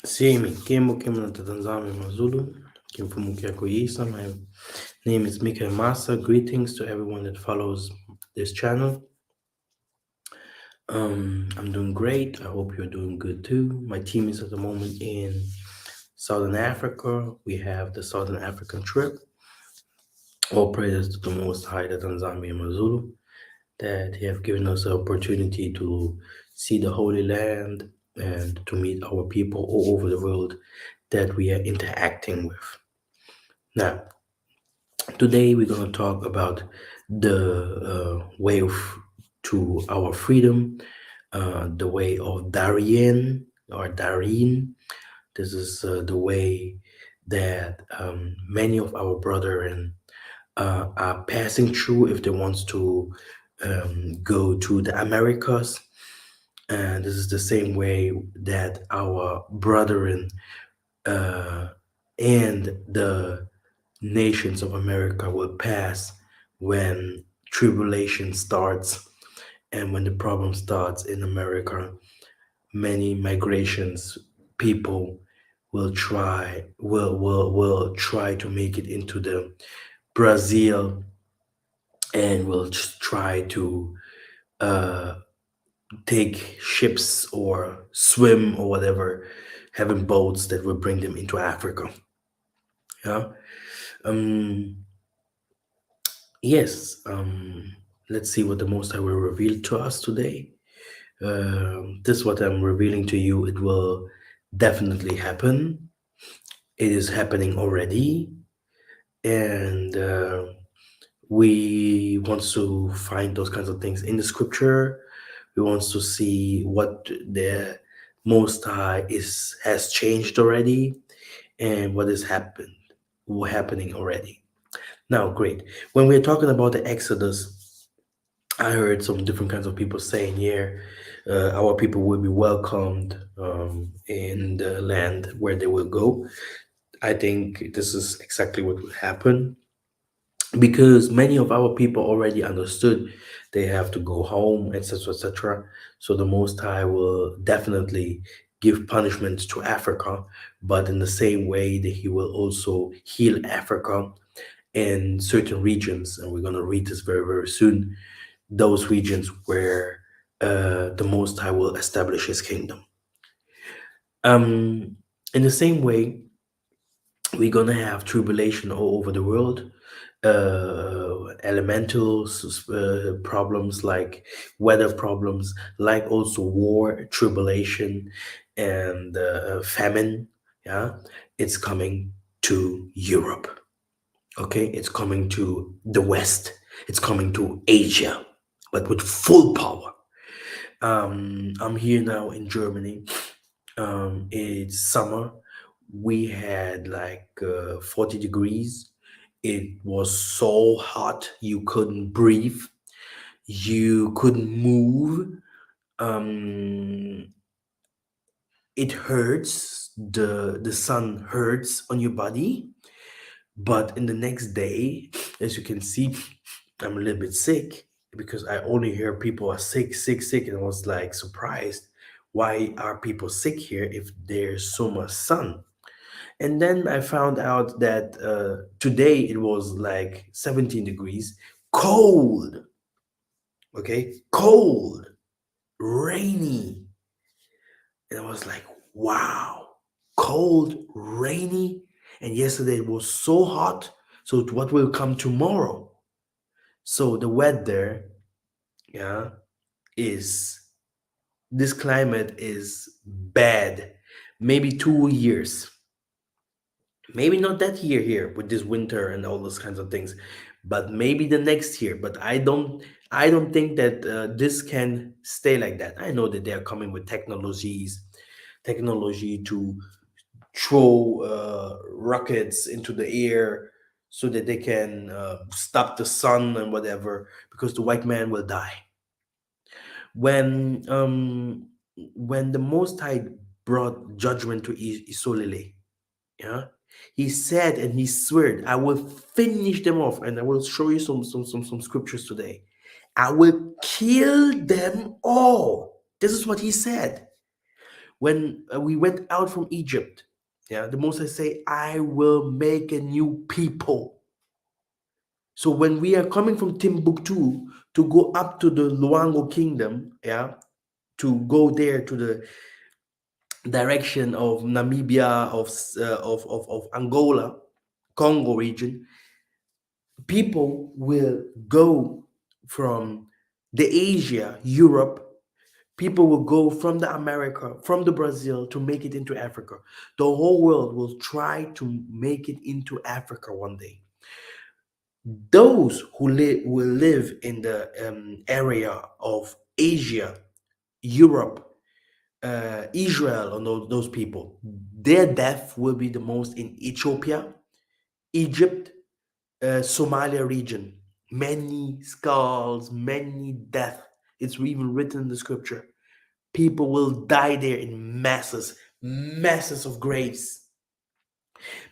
Semi, Kemo Kemo na Tanzania Mazulu, Kimfumukia Koyisa. My name is Mika Masa. Greetings to everyone that follows this channel. I'm doing great. I hope you're doing good too. My team is at the moment in Southern Africa. We have the Southern African trip. All praises to the Most High, the Tanzania Mazulu, that He have given us the opportunity to see the Holy Land and to meet our people all over the world that we are interacting with. Now, today we're going to talk about the way to our freedom, the way of Darien or Darien. This is the way that many of our brethren are passing through if they want to go to the Americas. And this is the same way that our brethren and the nations of America will pass when tribulation starts and when the problem starts in America. Many migrations people will try to make it into the Brazil and will try to take ships or swim or whatever, having boats that will bring them into Africa. Yeah. Yes. Let's see what the Most High will reveal to us today. This is what I'm revealing to you. It will definitely happen. It is happening already, and we want to find those kinds of things in the Scripture. We want to see what the Most High has changed already, and what is happening already. Now, great. When we're talking about the Exodus, I heard some different kinds of people saying, "Yeah, our people will be welcomed in the land where they will go." I think this is exactly what will happen because many of our people already understood they have to go home, etc., etc. So the Most High will definitely give punishment to Africa, but in the same way that He will also heal Africa in certain regions, and we're going to read this very, very soon, those regions where the Most High will establish His kingdom. In the same way, we're going to have tribulation all over the world, elemental problems like weather problems, like also war, tribulation, and famine. Yeah, it's coming to Europe. Okay, it's coming to the West. It's coming to Asia, but with full power. I'm here now in Germany. It's summer. We had like 40 degrees. It was so hot you couldn't breathe. You couldn't move. Um, it hurts. The sun hurts on your body. But in the next day, as you can see, I'm a little bit sick because I only hear people are sick, sick, sick, and I was like surprised. Why are people sick here if there's so much sun? And then I found out that today it was like 17 degrees, cold, okay, cold, rainy. And I was like, wow, cold, rainy. And yesterday it was so hot. So what will come tomorrow? So the weather, yeah, is this climate is bad. Maybe 2 years. Maybe not that year here with this winter and all those kinds of things, but maybe the next year. But I don't think that this can stay like that. I know that they are coming with technology to throw rockets into the air so that they can stop the sun and whatever, because the white man will die. When um when the Most High brought judgment to Isolele, yeah, he said and he swore, I will finish them off, and I will show you some scriptures today. I will kill them all. This is what he said. When we went out from Egypt, yeah, the Most High say, I will make a new people. So when we are coming from Timbuktu to go up to the Luango kingdom, yeah, to go there to the direction of Namibia, of Angola, Congo region, people will go from the Asia, Europe. People will go from the America, from the Brazil to make it into Africa. The whole world will try to make it into Africa one day. Those who will live in the area of Asia, Europe, Israel, and those people, their death will be the most in Ethiopia, Egypt, Somalia region. Many skulls, many death. It's even written in the scripture. People will die there in masses, masses of graves.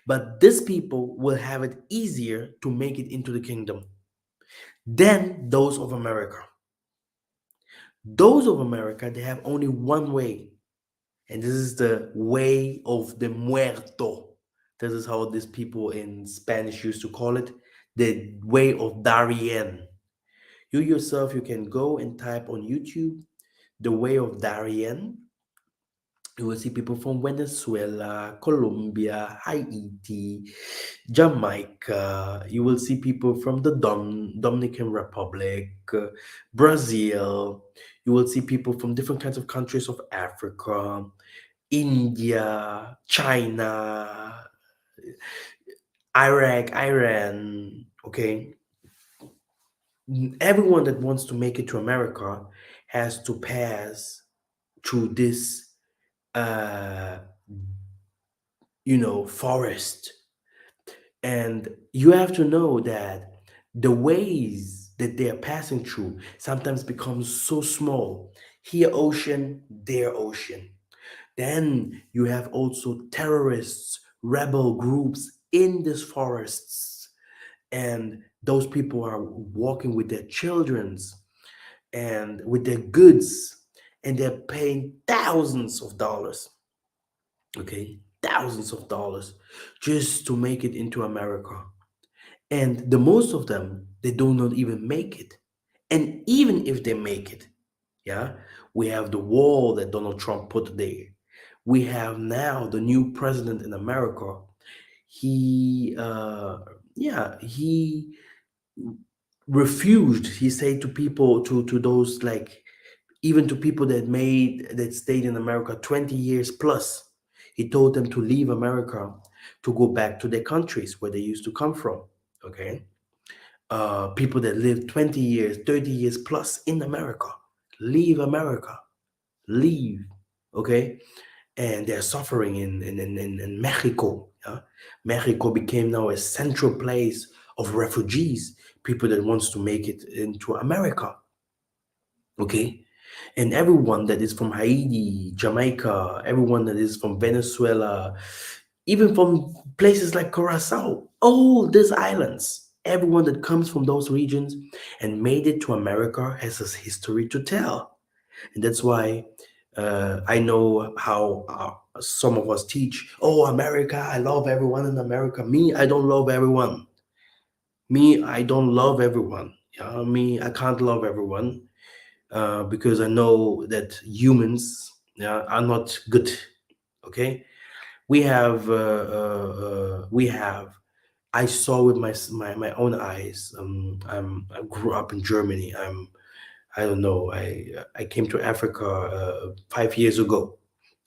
But these people will have it easier to make it into the kingdom than those of America. Those of America, they have only one way, and this is the way of the muerto. This is how these people in Spanish used to call it, the way of Darien. You yourself, you can go and type on YouTube the way of Darien. You will see people from Venezuela, Colombia, Haiti, Jamaica. You will see people from the Dominican Republic, Brazil. You will see people from different kinds of countries of Africa, India, China, Iraq, Iran. Okay, everyone that wants to make it to America has to pass through this, uh, forest. And you have to know that the ways that they are passing through sometimes becomes so small. Here ocean, there ocean. Then you have also terrorists, rebel groups in these forests, and those people are walking with their childrens and with their goods, and they're paying thousands of dollars, okay, thousands of dollars, just to make it into America. And the most of them, they do not even make it. And even if they make it, yeah, we have the wall that Donald Trump put there. We have now the new president in America. He, yeah, he refused. He said to people, to those, like, even to people that stayed in America 20 years plus, he told them to leave America, to go back to their countries where they used to come from. Okay, people that live 20 years, 30 years plus in America, leave America, leave. Okay, and they're suffering in Mexico. Yeah? Mexico became now a central place of refugees, people that wants to make it into America. Okay, and everyone that is from Haiti, Jamaica, everyone that is from Venezuela, even from places like Curacao, all these islands, everyone that comes from those regions and made it to America has a history to tell. And that's why I know how some of us teach, oh, America, I love everyone in America. Me, I don't love everyone. Me, I don't love everyone. Yeah, me, I can't love everyone, because I know that humans, yeah, are not good. Okay, we have. I saw with my own eyes. I grew up in Germany. I don't know. I came to Africa 5 years ago.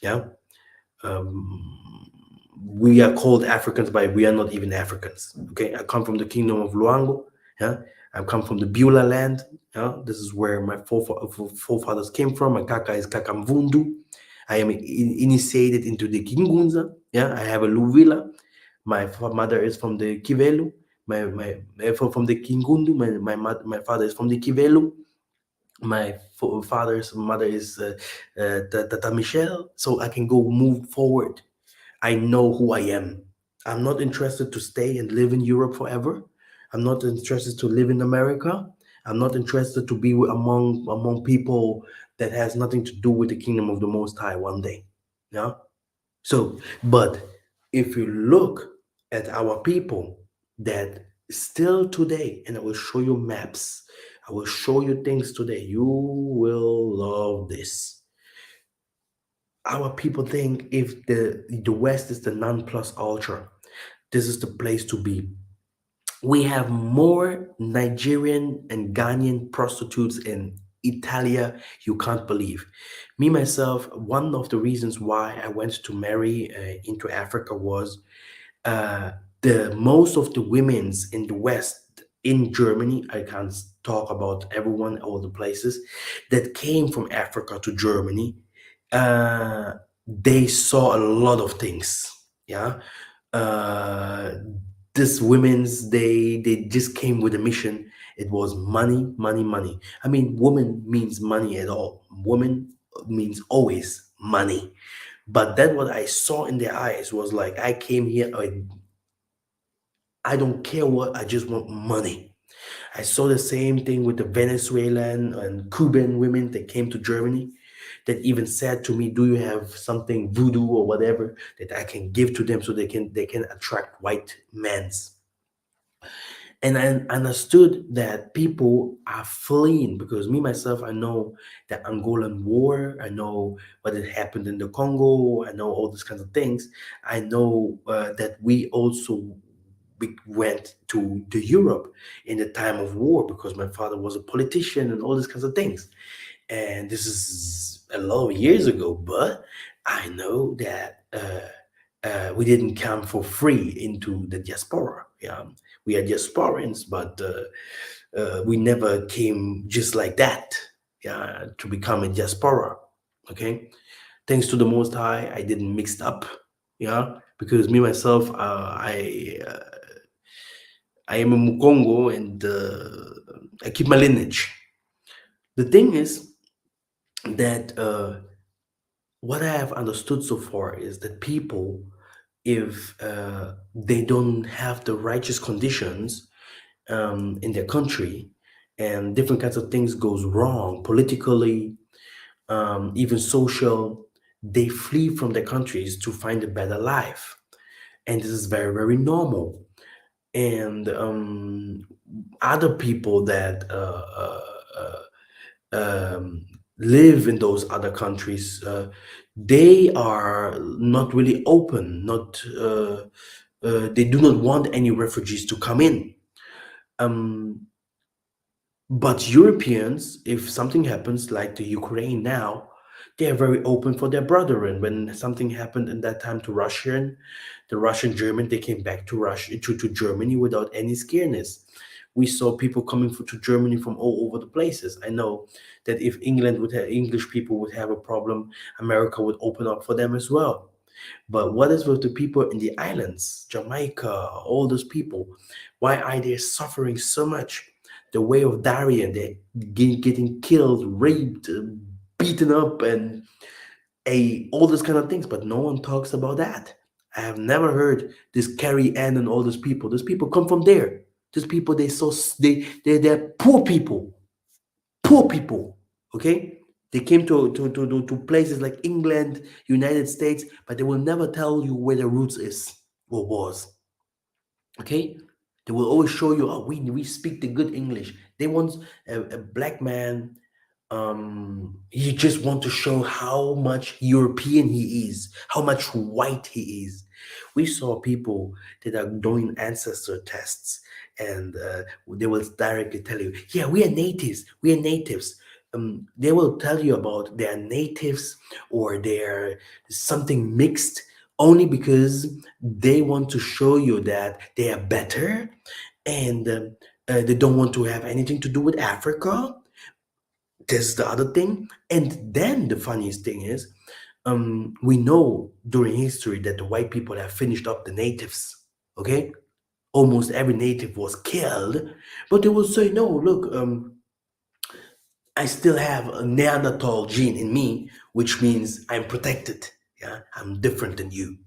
Yeah, we are called Africans, but we are not even Africans. Okay, I come from the kingdom of Luango. Yeah, I come from the Beulah land. Yeah, this is where my forefathers came from. My kaka is Kakamvundu. I am initiated into the Kingunza. Yeah, I have a Luvila. My mother is from the Kivelu. From the Kingundu. My father is from the Kivelu. My father's mother is Tata Michelle. So I can go move forward. I know who I am. I'm not interested to stay and live in Europe forever. I'm not interested to live in America. I'm not interested to be among people that has nothing to do with the kingdom of the Most High one day. Yeah. So, but if you look at our people that still today, and I will show you maps, I will show you things today, you will love this. Our people think if the West is the non plus ultra, this is the place to be. We have more Nigerian and Ghanaian prostitutes in Italia, you can't believe. Me, myself, one of the reasons why I went to marry into Africa was uh, the most of the women's in the West, in Germany, I can't talk about everyone, all the places, that came from Africa to Germany, uh, they saw a lot of things. Yeah. Uh, this women's they just came with a mission. It was money, money, money. I mean, woman means money at all. Woman means always money. But then what I saw in their eyes was like, I came here, I don't care what, I just want money. I saw the same thing with the Venezuelan and Cuban women that came to Germany that even said to me, "Do you have something voodoo or whatever that I can give to them so they can attract white men's?" And I understood that people are fleeing because me myself, I know the Angolan war, I know what had happened in the Congo, I know all these kinds of things. I know that we went to Europe in the time of war because my father was a politician and all these kinds of things. And this is a lot of years ago, but I know that we didn't come for free into the diaspora. Yeah, we are diasporans, but we never came just like that. Yeah, to become a diaspora. Okay, thanks to the Most High, I didn't mix up. Yeah, because me myself, I am a Mukongo and I keep my lineage. The thing is that what I have understood so far is that people, if they don't have the righteous conditions in their country, and different kinds of things goes wrong politically, even social, they flee from their countries to find a better life, and this is very very normal. And other people that live in those other countries, they are not really open. Not they do not want any refugees to come in. Um, but Europeans, if something happens like the Ukraine now, they are very open for their brethren. When something happened in that time to the Russian German, they came back to Russia to Germany without any scareness. We saw people coming to Germany from all over the places. I know that if England would have English people would have a problem, America would open up for them as well. But what is with the people in the islands, Jamaica, all those people? Why are they suffering so much? The way of Darien, they're getting killed, raped, beaten up, and all those kind of things. But no one talks about that. I have never heard this Carrie Ann and all those people. Those people come from there. Those people, they're poor people, poor people. Okay, they came to places like England, United States, but they will never tell you where their roots is or was. Okay, they will always show you, oh, we speak the good English. They want a black man. He just want to show how much European he is, how much white he is. We saw people that are doing ancestor tests, and they will directly tell you, yeah, we are natives, we are natives. They will tell you about their natives or their something mixed only because they want to show you that they are better, and they don't want to have anything to do with Africa. This is the other thing. And then the funniest thing is, we know during history that the white people have finished up the natives. Okay, almost every native was killed, but they will say, no, look, I still have a Neanderthal gene in me, which means I'm protected. Yeah, I'm different than you.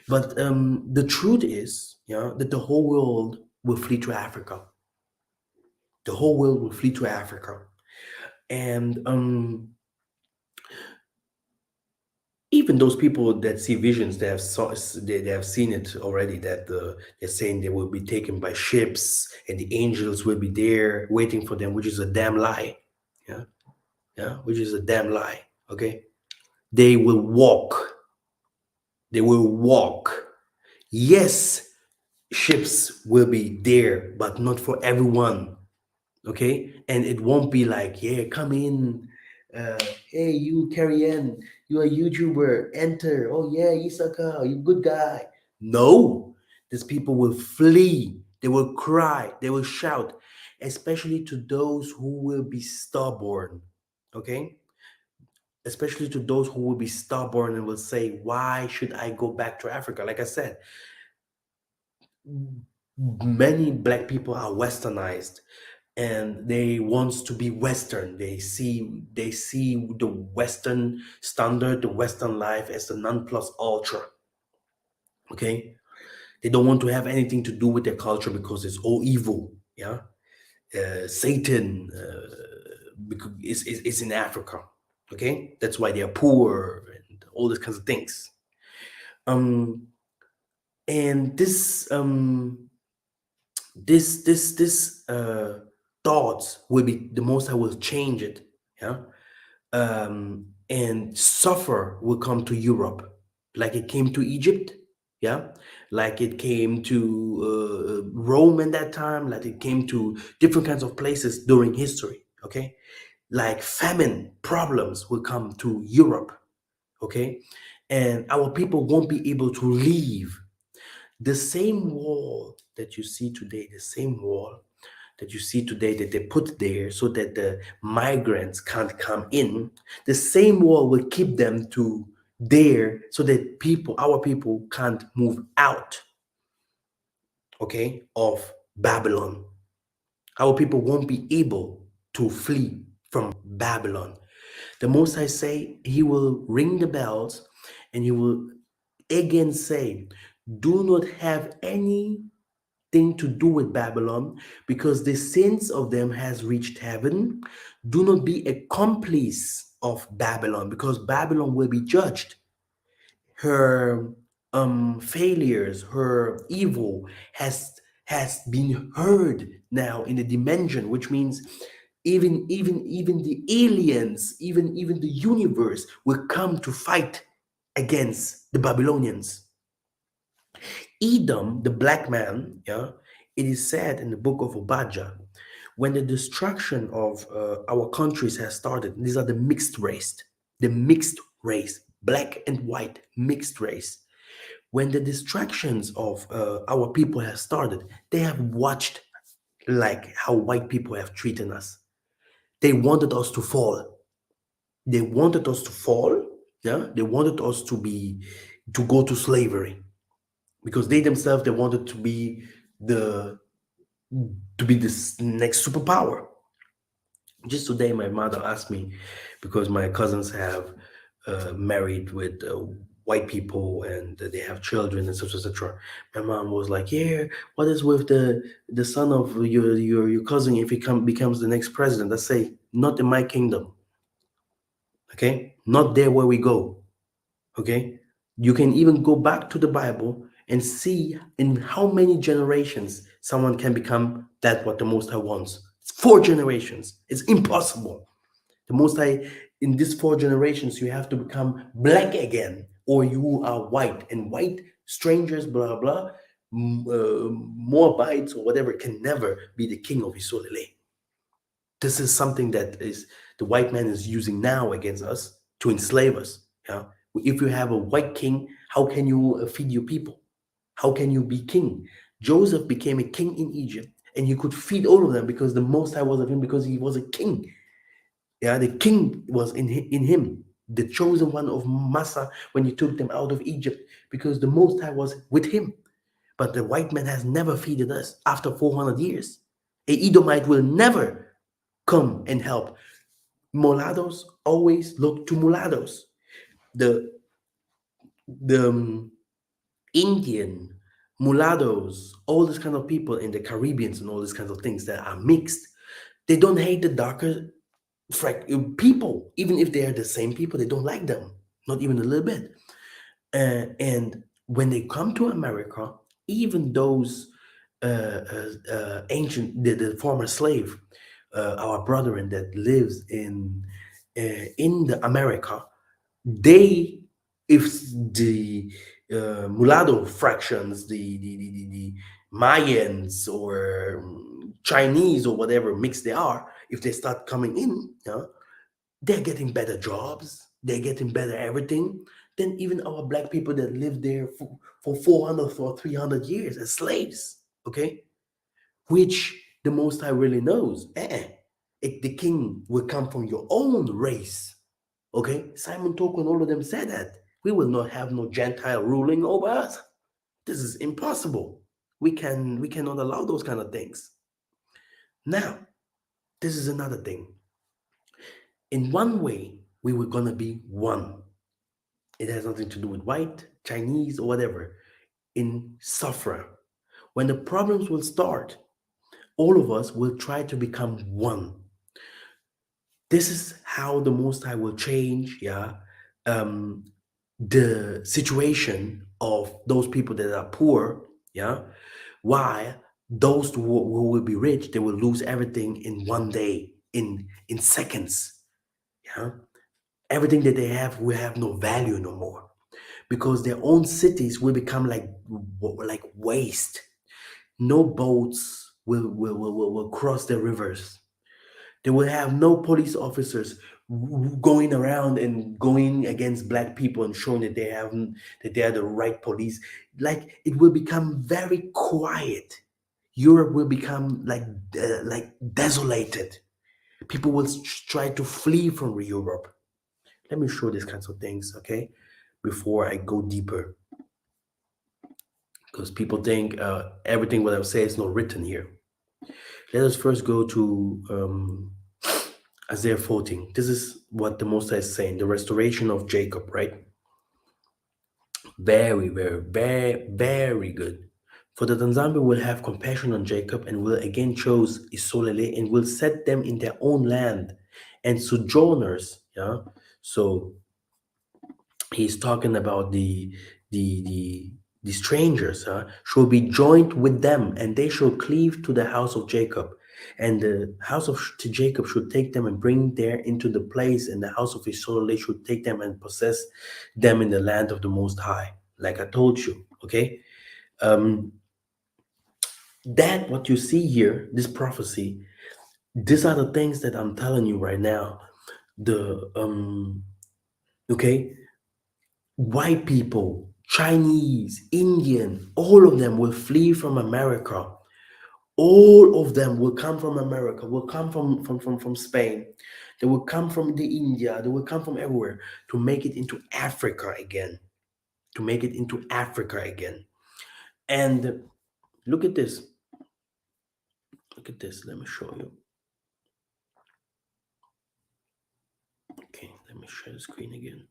But the truth is, yeah, that the whole world will flee to Africa. The whole world will flee to Africa, and even even those people that see visions, they have seen it already. That they're saying they will be taken by ships, and the angels will be there waiting for them, which is a damn lie. Yeah, yeah, which is a damn lie. Okay, they will walk. They will walk. Yes, ships will be there, but not for everyone. Okay, and it won't be like, yeah, come in, uh hey, you Carrie Ann, you're a YouTuber, enter. Oh yeah, Isaka, you good guy. No, these people will flee, they will cry, they will shout, especially to those who will be stubborn. Okay, especially to those who will be stubborn and will say, why should I go back to Africa? Like I said, many black people are westernized, and they wants to be western. They see the western standard, the western life, as the non plus ultra. Okay, they don't want to have anything to do with their culture because it's all evil. Yeah, Satan, because is in Africa. Okay, that's why they are poor and all these kinds of things. um and this thoughts will be, the most I will change it. Yeah, and suffer will come to Europe, like it came to Egypt. Yeah, like it came to Rome in that time, like it came to different kinds of places during history. Okay, like famine problems will come to Europe. Okay, and our people won't be able to leave. The same wall that you see today, the same wall that you see today that they put there so that the migrants can't come in, the same wall will keep them to there so that our people can't move out, okay, of Babylon. Our people won't be able to flee from Babylon. The Most High say he will ring the bells, and he will again say, do not have any thing to do with Babylon, because the sins of them has reached heaven. Do not be accomplice of Babylon, because Babylon will be judged. Her failures, her evil has been heard now in the dimension, which means even the aliens, even the universe will come to fight against the Babylonians. Edom, the black man, yeah, it is said in the book of Obadiah, when the destruction of our countries has started, these are the mixed race, black and white mixed race. When the distractions of our people have started, they have watched like how white people have treated us. They wanted us to fall. They wanted us to fall. Yeah, they wanted us to go to slavery, because they themselves, they wanted the to be this next superpower. Just today, my mother asked me, because my cousins have married with white people, and they have children, and such, etc. My mom was like, "Yeah, what is with the son of your cousin, if he becomes the next president?" I say, "Not in my kingdom. Okay, not there where we go. Okay, you can even go back to the Bible and see in how many generations someone can become that what the Most High wants. It's 4 generations. It's impossible. The Most High, in these 4 generations, you have to become black again, or you are white. And white strangers, blah blah, Moabites or whatever, can never be the king of Isolele. This is something that is the white man is using now against us to enslave us. Yeah. If you have a white king, how can you feed your people? How can you be king? Joseph became a king in Egypt, and he could feed all of them because the Most High was of him, because he was a king. Yeah, the king was in him, the chosen one of Massa, when he took them out of Egypt, because the Most High was with him. But the white man has never feeded us after 400 years. A Edomite will never come and help. Mulattoes always look to mulattoes. The Indian, mulattoes, all these kind of people in the Caribbeans and all these kinds of things that are mixed, they don't hate the darker people. Even if they are the same people, they don't like them. not even a little bit. And when they come to America, even those ancient, the former slave, our brethren that lives in the America, they, if the mulatto fractions, the Mayans or Chinese or whatever mix they are, if they start coming in, yeah, they're getting better jobs, they're getting better everything than even our black people that lived there for 400 for 300 years as slaves. Okay, which the Most High really knows. The king will come from your own race. Okay, Simon Toko and all of them said that we will not have no Gentile ruling over us. This is impossible. We cannot allow those kind of things. Now, this is another thing. In one way, we were gonna be one. It has nothing to do with white, Chinese, or whatever. In Safra, when the problems will start, all of us will try to become one. This is how the Most High will change, yeah, um, the situation of those people that are poor, yeah, while those who will be rich, they will lose everything in one day, in seconds, yeah. Everything that they have will have no value no more because their own cities will become like waste. No boats will cross the rivers. They will have no police officers going around and going against black people and showing that that they are the right police. Like it will become very quiet. Europe will become like desolated. People will try to flee from Europe. Let me show these kinds of things, okay? Before I go deeper, because people think everything what I say is not written here. Let us first go to Isaiah 14. This is what the Most High is saying, the restoration of Jacob, right? Very, very, very, very good. For the Tanzania will have compassion on Jacob and will again choose Isolele and will set them in their own land and sojourners. Yeah. So he's talking about the strangers, shall be joined with them, and they shall cleave to the house of Jacob, and the house of to Jacob should take them and bring there into the place, and the house of Israel they should take them and possess them in the land of the Most High. Like I told you, okay. Um, that what you see here, this prophecy, these are the things that I'm telling you right now. The okay, white people, Chinese, Indian, all of them will flee from America. All of them will come from America, will come from Spain. They will come from the India. They will come from everywhere to make it into Africa again. To make it into Africa again. And look at this. Look at this. Let me show you. Okay, let me share the screen again.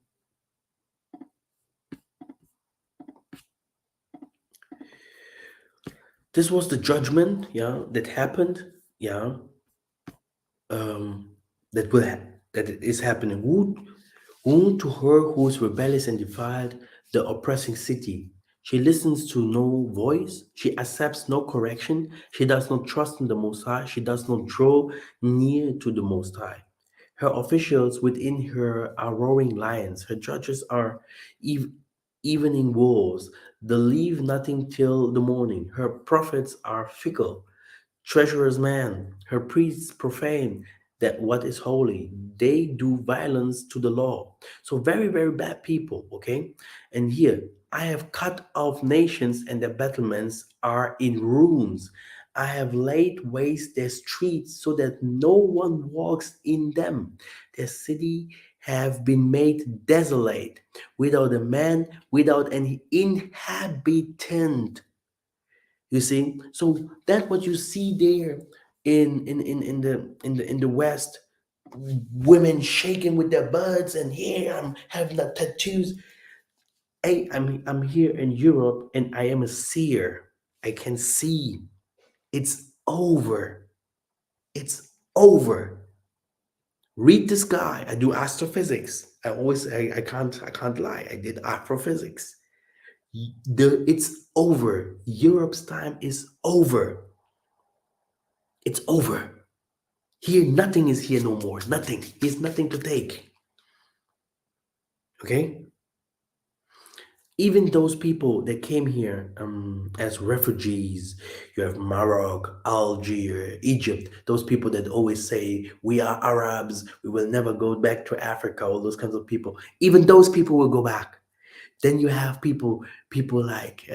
This was the judgment, yeah, that happened, yeah, um, that will that is happening. Woe to her who is rebellious and defiled the oppressing city. She listens to no voice. She accepts no correction. She does not trust in the Most High. She does not draw near to the Most High. Her officials within her are roaring lions. Her judges are ev- evening wolves. They leave nothing till the morning. Her prophets are fickle treacherous man, her priests profane that what is holy. They do violence to the law. So very, very bad people, okay? And here, I have cut off nations and their battlements are in ruins. I have laid waste their streets so that no one walks in them. Their city have been made desolate, without a man, without any inhabitant. You see, so that what you see there in the West, women shaking with their butts, and here I'm having the tattoos. Hey, I'm here in Europe, and I am a seer. I can see. It's over. It's over. Read the sky. I do astrophysics. I can't lie. I did astrophysics. It's over. Europe's time is over. It's over. Here, nothing is here no more. Nothing. There's nothing to take. Okay? Even those people that came here as refugees, you have Morocco, Algeria, Egypt, those people that always say, we are Arabs, we will never go back to Africa, all those kinds of people. Even those people will go back. Then you have people like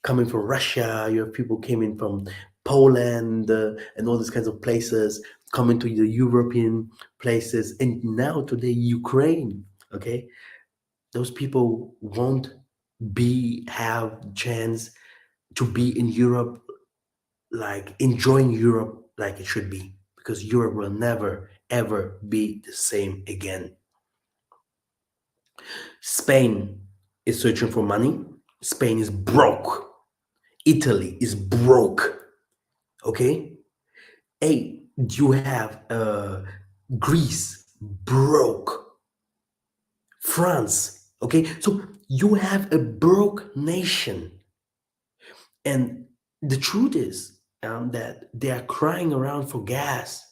coming from Russia, you have people coming from Poland and all these kinds of places, coming to the European places, and now today, Ukraine, okay? Those people won't have chance to be in Europe, like enjoying Europe like it should be, because Europe will never ever be the same again. Spain is searching for money. Spain is broke. Italy is broke. Okay? Hey, you have Greece broke. France. Okay? So you have a broke nation. And the truth is that they are crying around for gas.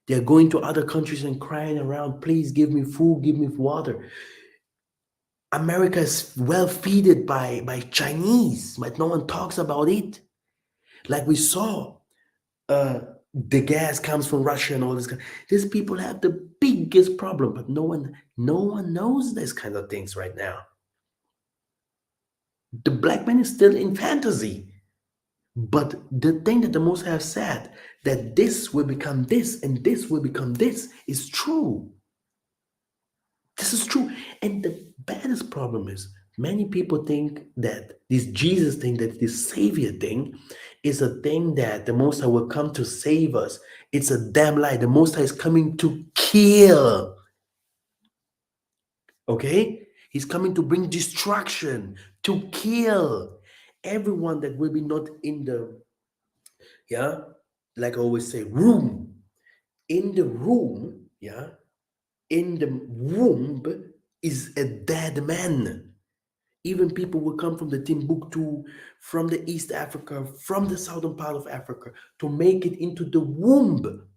They're going to other countries and crying around, please give me food, give me water. America is well feeded by Chinese, but no one talks about it. Like we saw, uh, the gas comes from Russia and all this. These people have the biggest problem, but no one knows this kind of things right now. The black man is still in fantasy. But the thing that the Most High have said, that this will become this and this will become this, is true. This is true. And the baddest problem is many people think that this Jesus thing, that this Savior thing, is a thing that the Most High will come to save us. It's a damn lie. The Most High is coming to kill. Okay? He's coming to bring destruction, to kill everyone that will be not in the, yeah, like I always say, room. In the room, yeah, in the womb is a dead man. Even people will come from the Timbuktu, from the East Africa, from the southern part of Africa to make it into the womb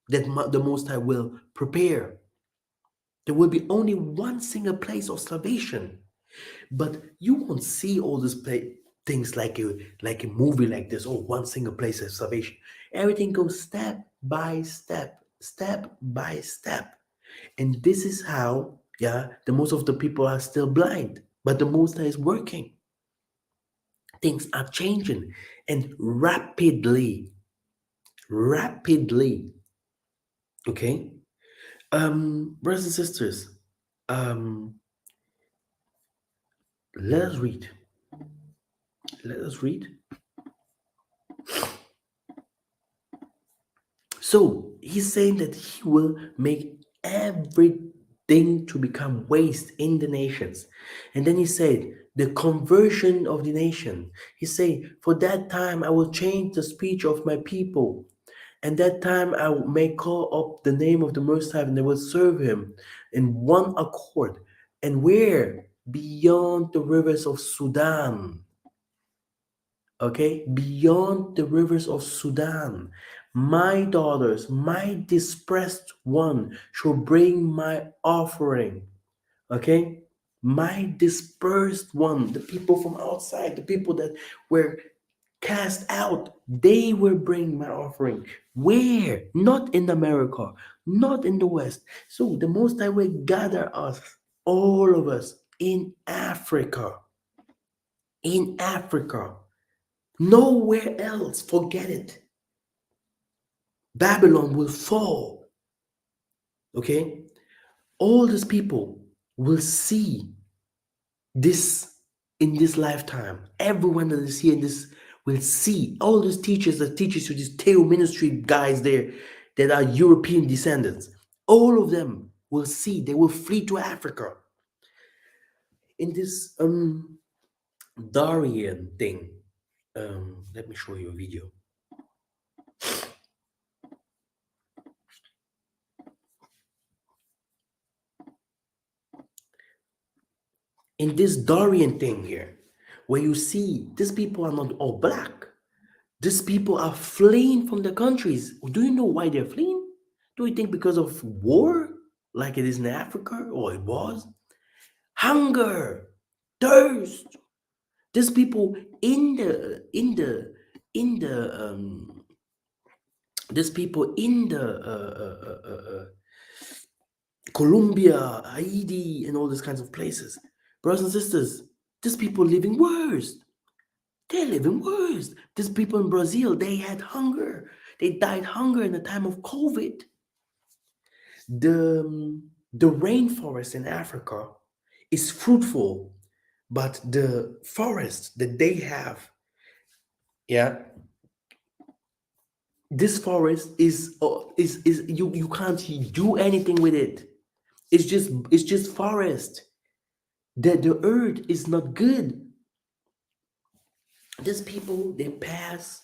that the Most High will prepare. There will be only one single place of salvation, but you won't see all these things like a movie like this. Oh, one single place of salvation. Everything goes step by step, step by step. And this is how, yeah, the most of the people are still blind, but the Most High is working. Things are changing and rapidly, rapidly. Okay, brothers and sisters, um, let us read. Let us read. So he's saying that he will make everything to become waste in the nations. And then he said, the conversion of the nation. He said, for that time I will change the speech of my people. And that time I may call up the name of the Most High, and they will serve him in one accord. And where? Beyond the rivers of Sudan. Okay, beyond the rivers of Sudan, my daughters, my dispersed one, shall bring my offering. Okay, my dispersed one, the people from outside, the people that were cast out, they will bring my offering. Where? Not in America, not in the West. So the Most High will gather us, all of us, in Africa. In Africa. Nowhere else. Forget it. Babylon will fall. Okay? All these people will see this in this lifetime. Everyone that is here in this will see. All these teachers that teaches you, these Teo ministry guys there that are European descendants, all of them will see. They will flee to Africa. In this Darian thing, let me show you a video. in this Dorian thing here, where you see these people are not all black. These people are fleeing from their countries. Do you know why they're fleeing? Do you think because of war, like it is in Africa or it was? Hunger, thirst. These people in the these people in the Colombia, Haiti, and all these kinds of places, brothers and sisters, these people living worse. They're living worse. These people in Brazil, they had hunger. They died hunger in the time of COVID. The rainforest in Africa is fruitful, but the forest that they have, yeah, this forest is you can't do anything with it. It's just forest. The earth is not good. These people they pass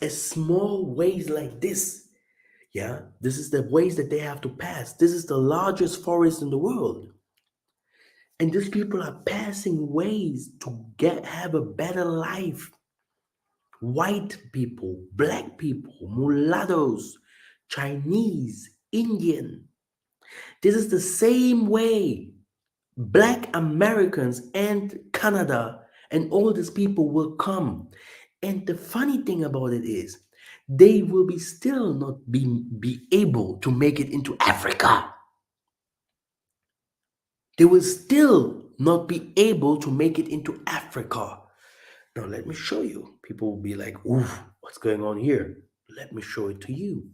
a small ways like this. Yeah, this is the ways that they have to pass. This is the largest forest in the world. And these people are passing ways to have a better life. White people, black people, mulattoes, Chinese, Indian. This is the same way black Americans and Canada and all these people will come. And the funny thing about it is, they will be still not be able to make it into Africa. They will still not be able to make it into Africa. Now, let me show you. People will be like, ooh, what's going on here? Let me show it to you.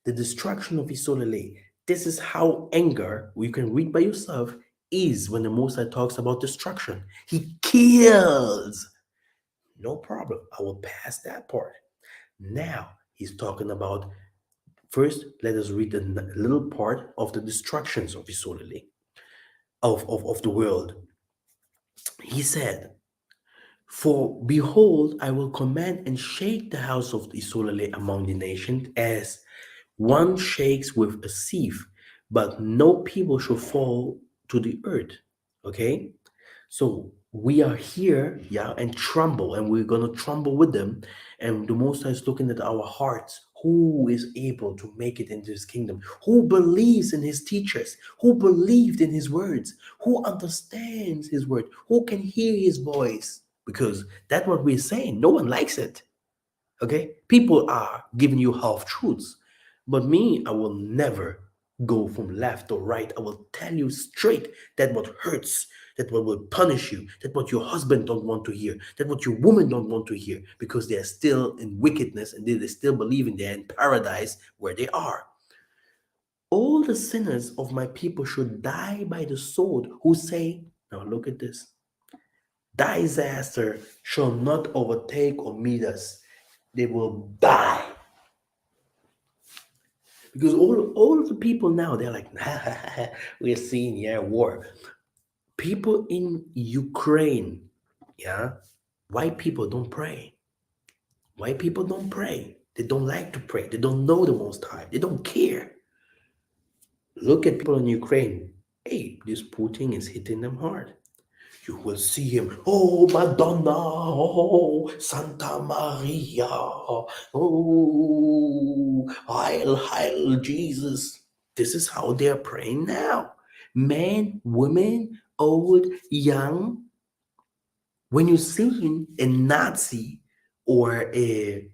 The destruction of Isolele. This is how anger, you can read by yourself, is when the Most High talks about destruction. He kills. No problem. I will pass that part. Now, he's talking about, first, let us read the little part of the destructions of Isolele, of the world. He said, for behold, I will command and shake the house of Isolele among the nations as one shakes with a sieve, but no people shall fall to the earth. Okay? So we are here, yeah, and tremble, and we're gonna tremble with them. And the Most High is looking at our hearts. Who is able to make it into his kingdom? Who believes in his teachers? Who believed in his words? Who understands his word? Who can hear his voice? Because that's what we're saying. No one likes it. Okay? People are giving you half truths. But me, I will never go from left or right. I will tell you straight that what hurts, that what will punish you, that what your husband don't want to hear, that what your woman don't want to hear, because they are still in wickedness and they still believe in they're in paradise where they are. All the sinners of my people should die by the sword who say, now look at this, disaster shall not overtake or meet us. They will die. Because all the people now, they're like, we're seeing, yeah, war. People in Ukraine, yeah, white people don't pray. White people don't pray. They don't like to pray. They don't know the Most High. They don't care. Look at people in Ukraine. Hey, this Putin is hitting them hard. You will see him. Oh, Madonna. Oh, Santa Maria. Oh, Heil, Heil, Jesus. This is how they're praying now. Men, women, old, young. When you see a Nazi or a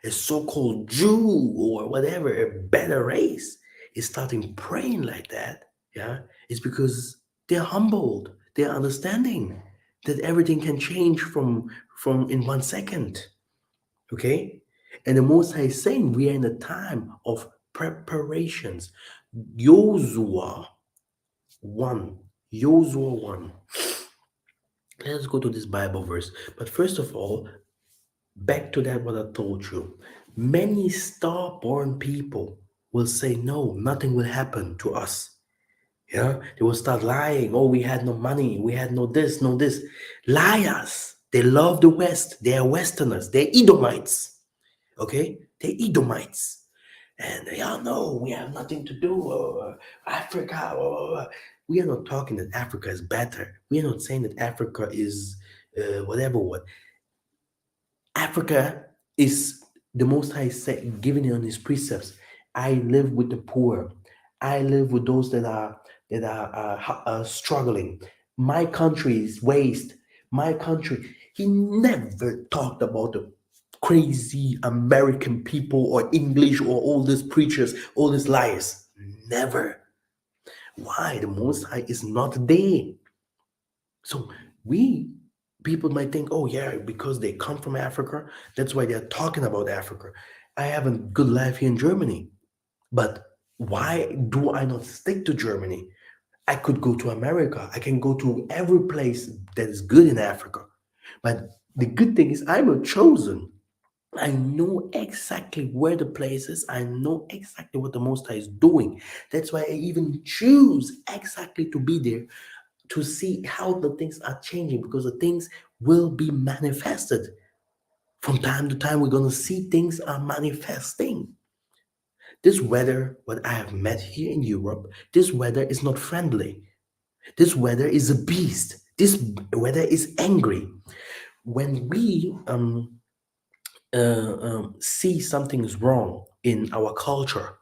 so-called Jew or whatever, a better race, is starting praying like that, yeah, it's because they're humbled. They're understanding that everything can change from in 1 second. Okay? And the Most High is saying we are in a time of preparations. Joshua 1. Joshua 1. Let's go to this Bible verse. But first of all, back to that what I told you. Many star-born people will say, no, nothing will happen to us. Yeah, they will start lying. Oh, we had no money. We had no this, no this. Liars. They love the West. They are Westerners. They're Edomites. Okay? They're Edomites. And y'all know we have nothing to do. Africa, we are not talking that Africa is better. We are not saying that Africa is whatever what. Africa is the Most High said, giving it on His precepts. I live with the poor. I live with those that are struggling. My country is waste. My country. He never talked about the crazy American people or English or all these preachers, all these liars. Never. Why? The Most High is not there. So we people might think, oh yeah, because they come from Africa, that's why they're talking about Africa. I have a good life here in Germany, but why do I not stick to Germany? I could go to America. I can go to every place that is good in Africa. But the good thing is I'm a chosen. I know exactly where the place is. I know exactly what the Most High is doing. That's why I even choose exactly to be there to see how the things are changing because the things will be manifested. From time to time, we're going to see things are manifesting. This weather, what I have met here in Europe, this weather is not friendly. This weather is a beast. This weather is angry. When we see something is wrong in our culture,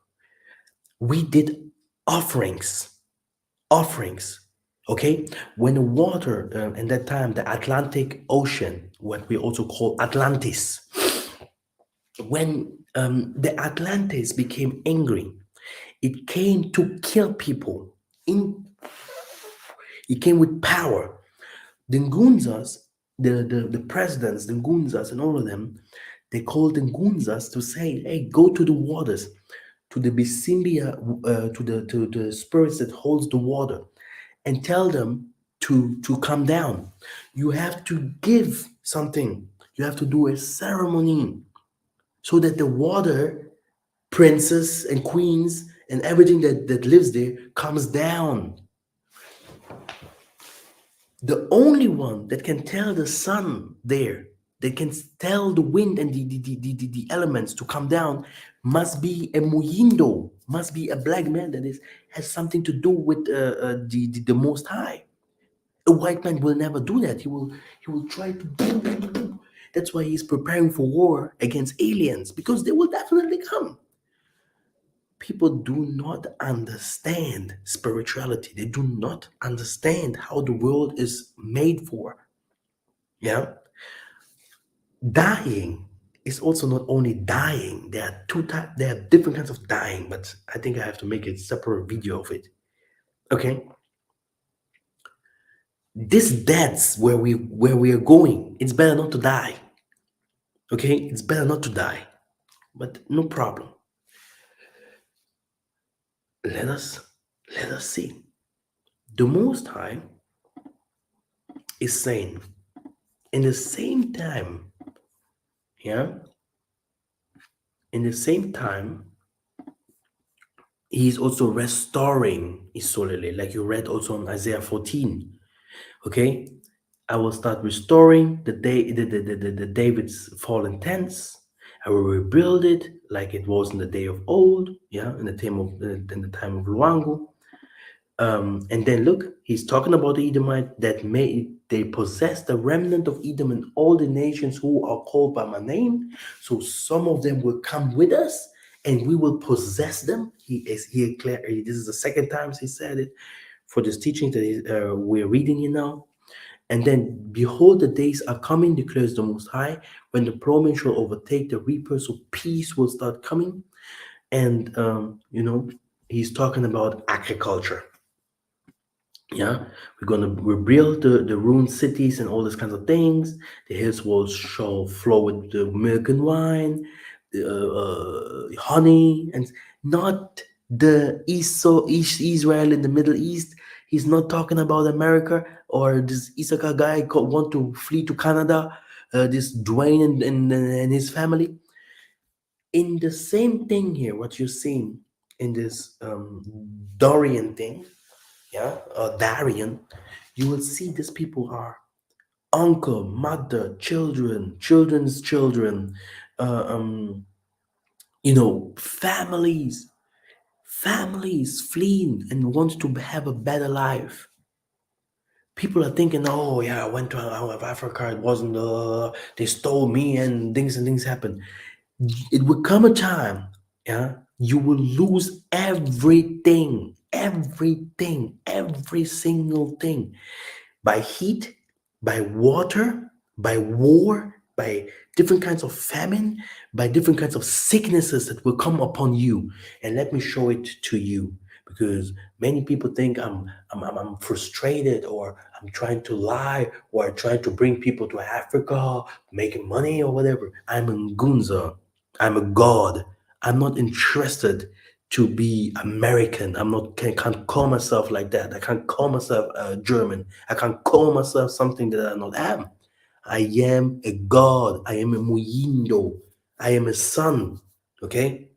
we did offerings offerings. Okay, when the water in that time, the Atlantic Ocean, what we also call Atlantis, when the Atlantis became angry, it came to kill people. In it came with power. The Ngunzas, the presidents, the Ngunzas, and all of them, they called the Ngunzas to say, "Hey, go to the waters, to the Bisimbia, to the spirits that holds the water, and tell them to come down. You have to give something. You have to do a ceremony so that the water princes and queens and everything that lives there comes down. The only one that can tell the sun there, that can tell the wind and the elements to come down, must be a muyindo, must be a black man that is has something to do with the Most High. A white man will never do that. He will try to. That's why he's preparing for war against aliens because they will definitely come. People do not understand spirituality. They do not understand how the world is made for. Yeah, dying is also not only dying. There are two types. There are different kinds of dying, but I think I have to make a separate video of it. Okay, this death's where we are going. It's better not to die. Okay, it's better not to die, but no problem. Let us let us see. The Most High is saying, in the same time, yeah, in the same time, He's also restoring Isolele, like you read also in Isaiah 14. Okay, I will start restoring the David's fallen tents. I will rebuild it like it was in the day of old, yeah, in the time of Luango. And then look, he's talking about the Edomite that may they possess the remnant of Edom and all the nations who are called by my name. So some of them will come with us, and we will possess them. He clear. This is the second time he said it for this teaching that we're reading it now. And then, behold, the days are coming, declares the Most High, when the plowman shall overtake the reaper. So peace will start coming, and he's talking about agriculture. Yeah, we're gonna rebuild the ruined cities and all these kinds of things. The hills will shall flow with the milk and wine, honey, and not the East Israel in the Middle East. He's not talking about America or this Issachar guy want to flee to Canada. This Dwayne and his family. In the same thing here, what you're seeing in this Dorian thing, yeah, Darian, you will see these people are uncle, mother, children, children's children, uh, um, families fleeing and want to have a better life. People are thinking, oh yeah, I went to out of Africa, it wasn't they stole me and things happened. It will come a time, yeah, you will lose everything, every single thing, by heat, by water, by war, by different kinds of famine, by different kinds of sicknesses that will come upon you. And let me show it to you, because many people think I'm frustrated, or I'm trying to lie, or I'm trying to bring people to Africa, making money or whatever. I'm a Ngunza. I'm a god. I'm not interested to be American. I'm not can't call myself like that. I can't call myself German. I can't call myself something that I not am. I am a God. I am a Muyindo. I am a son. Okay,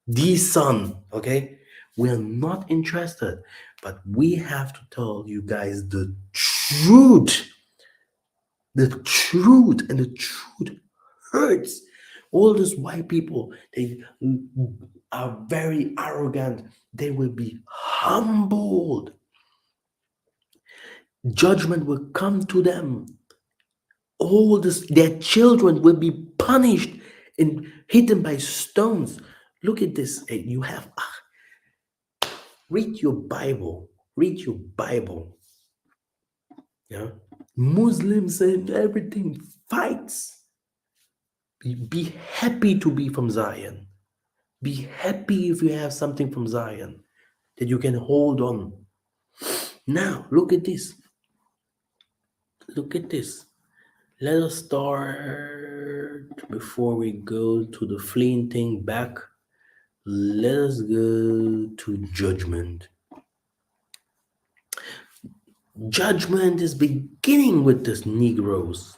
the son. Okay, we are not interested, but we have to tell you guys the truth. The truth, and the truth hurts. All those white people, they are very arrogant. They will be humbled. Judgment will come to them. All this, their children will be punished and hidden by stones. Look at this. You have read your Bible. Read your Bible. Yeah. Muslims and everything fights. Be happy to be from Zion. Be happy if you have something from Zion that you can hold on. Now, look at this. Look at this. Let us start before we go to the fleeing thing back. Let us go to judgment. Judgment is beginning with the Negroes,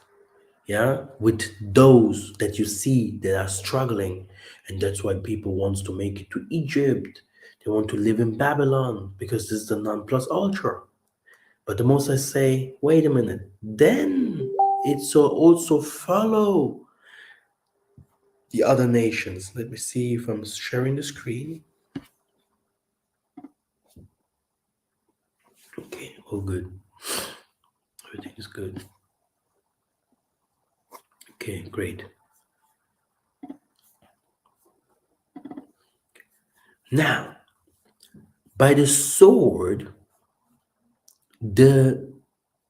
yeah, with those that you see that are struggling, and that's why people want to make it to Egypt. They want to live in Babylon because this is the non plus ultra. But the most I say, wait a minute, then it so also follow the other nations. Let me see if I'm sharing the screen. Okay, all good. Everything is good. Okay, great. Now, by the sword, the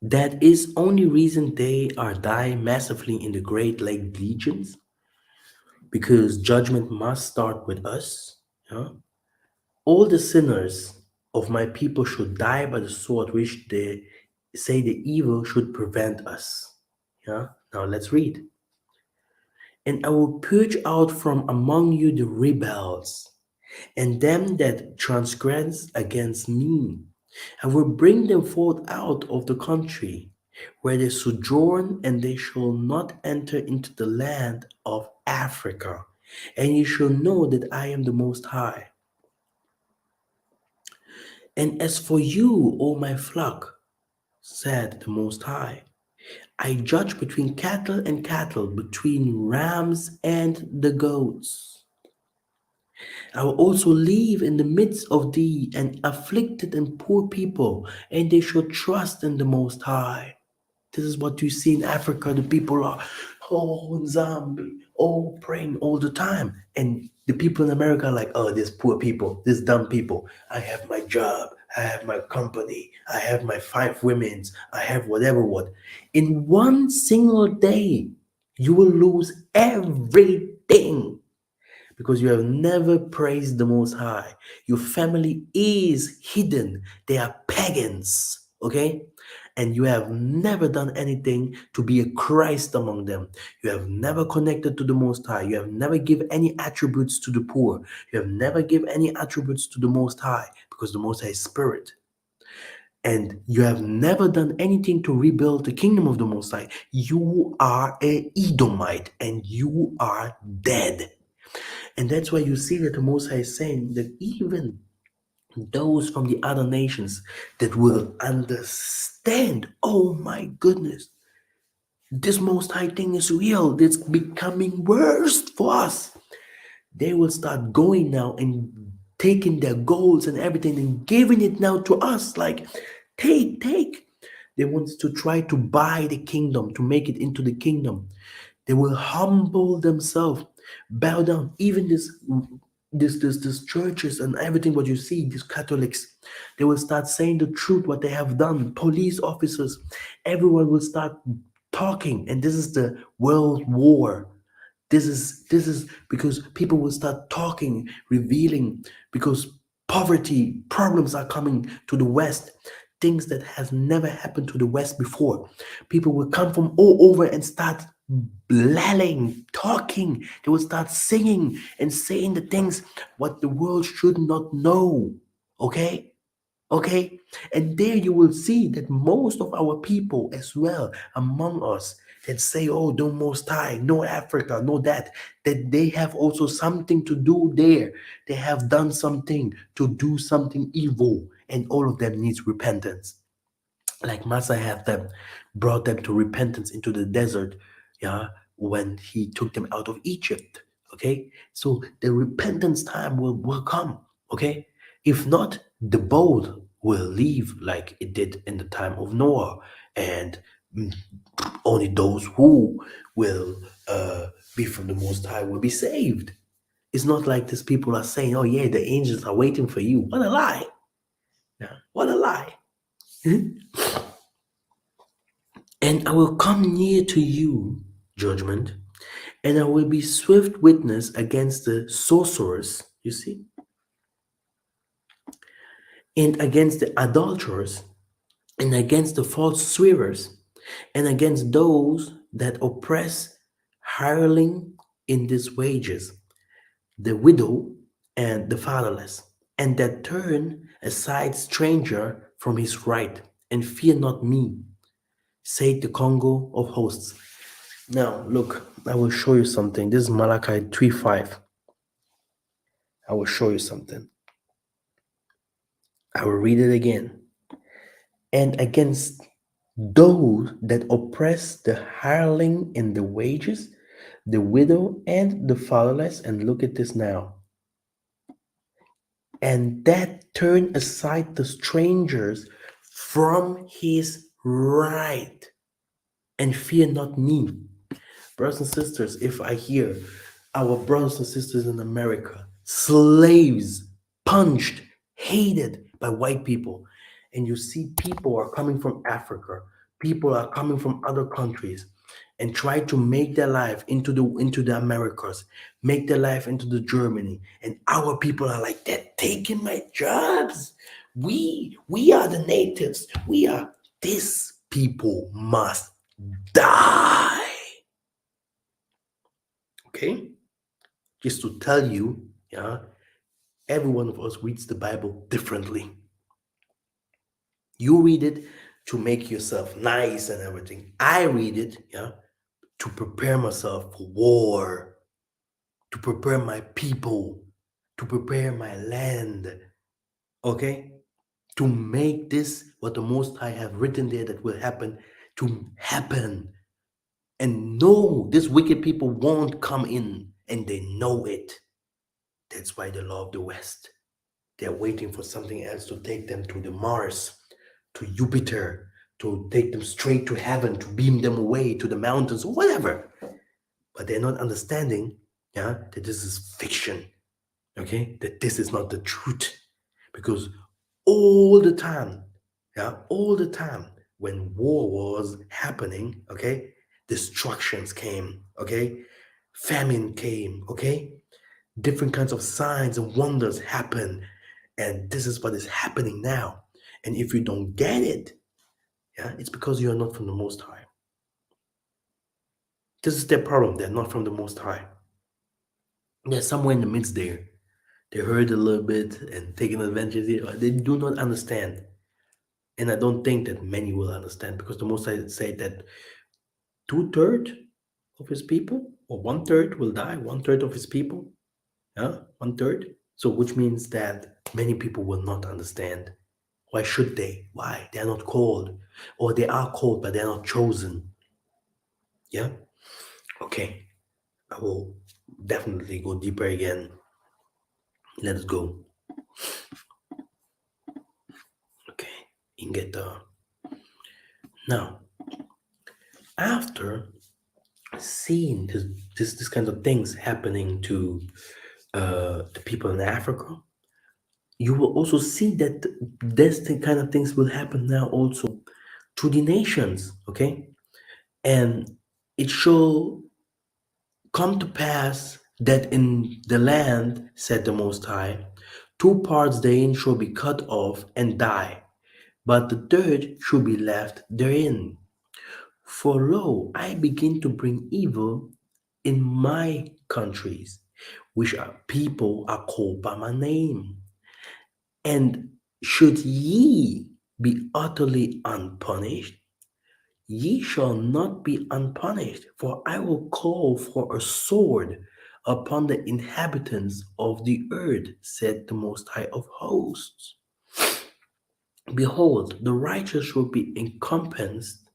that is only reason they are dying massively in the Great Lake legions, because judgment must start with us. Yeah? All the sinners of my people should die by the sword, which they say the evil should prevent us. Yeah. Now let's read. And I will purge out from among you the rebels, and them that transgress against me. I will bring them forth out of the country where they sojourn, and they shall not enter into the land of Africa. And you shall know that I am the Most High. And as for you, O my flock, said the Most High, I judge between cattle and cattle, between rams and the goats. I will also live in the midst of thee, an afflicted and poor people, and they shall trust in the Most High. This is what you see in Africa. The people are, oh, zombie, oh, praying all the time. And the people in America are like, oh, these poor people, these dumb people. I have my job, I have my company, I have my 5 women's, I have whatever what. In one single day, you will lose everything because you have never praised the Most High. Your family is hidden, they are pagans, okay? And you have never done anything to be a Christ among them. You have never connected to the Most High. You have never given any attributes to the poor. You have never given any attributes to the Most High, because the Most High is spirit. And you have never done anything to rebuild the kingdom of the Most High. You are a Edomite and you are dead. And that's why you see that the Most High is saying that even those from the other nations that will understand, oh my goodness, this Most High thing is real, it's becoming worse for us. They will start going now and taking their goals and everything and giving it now to us. Like, take. They want to try to buy the kingdom, to make it into the kingdom. They will humble themselves, bow down. Even this churches and everything what you see, these Catholics, they will start saying the truth, what they have done. Police officers, everyone will start talking, and this is the world war. This is because people will start talking, revealing, because poverty problems are coming to the West, things that has never happened to the West before. People will come from all over and start blalling, talking. They will start singing and saying the things what the world should not know. Okay? Okay? And there you will see that most of our people as well among us that say, oh, no Most High, no Africa, no that they have also something to do there. They have done something to do something evil, and all of them needs repentance. Like Massa have them, brought them to repentance into the desert, yeah, when he took them out of Egypt. Okay, so the repentance time will come. Okay, if not, the boat will leave like it did in the time of Noah, and mm, only those who will be from the Most High will be saved. It's not like these people are saying, "Oh yeah, the angels are waiting for you." What a lie! Yeah, what a lie! And I will come near to you, judgment, and I will be swift witness against the sorcerers, you see, and against the adulterers, and against the false swearers, and against those that oppress hireling in these wages, the widow and the fatherless, and that turn aside stranger from his right, and fear not me, said the Congo of hosts. Now, look, I will show you something. This is Malachi 3:5. I will show you something. I will read it again. And against those that oppress the hireling in the wages, the widow and the fatherless, and look at this now, and that turn aside the strangers from his right, and fear not me. Brothers and sisters, if I hear our brothers and sisters in America, slaves, punched, hated by white people, and you see people are coming from Africa, people are coming from other countries, and try to make their life into the Americas, make their life into the Germany, and our people are like, they're taking my jobs. We are the natives. We are. These people must die. Okay? Just to tell you, yeah, every one of us reads the Bible differently. You read it to make yourself nice and everything. I read it, yeah, to prepare myself for war, to prepare my people, to prepare my land. Okay? To make this what the Most High have written there that will happen to happen. And no, these wicked people won't come in, and they know it. That's why they love the West. They're waiting for something else to take them to the Mars, to Jupiter, to take them straight to heaven, to beam them away to the mountains, or whatever. But they're not understanding, yeah, that this is fiction, okay? That this is not the truth. Because all the time, yeah, all the time when war was happening, okay, destructions came, okay, famine came, okay, different kinds of signs and wonders happen, and this is what is happening now. And if you don't get it, yeah, it's because you are not from the Most High. This is their problem. They're not from the Most High. They're somewhere in the midst there. They heard a little bit and taken advantage of it. They do not understand. And I don't think that many will understand, because the Most High said that 2/3 of his people, or 1/3 will die, 1/3 of his people. Yeah, 1/3. So which means that many people will not understand. Why should they? Why? They are not called. Or they are called, but they are not chosen. Yeah? Okay. I will definitely go deeper again. Let's go. Okay, in get now after seeing this kind of things happening to the people in Africa, you will also see that kind of things will happen now also to the nations. Okay, and it shall come to pass that in the land, said the Most High, two parts therein shall be cut off and die, but the third shall be left therein. For lo, I begin to bring evil in my countries, which are people are called by my name. And should ye be utterly unpunished, ye shall not be unpunished, for I will call for a sword upon the inhabitants of the earth, said the Most High of hosts. Behold, the righteous will be encompassed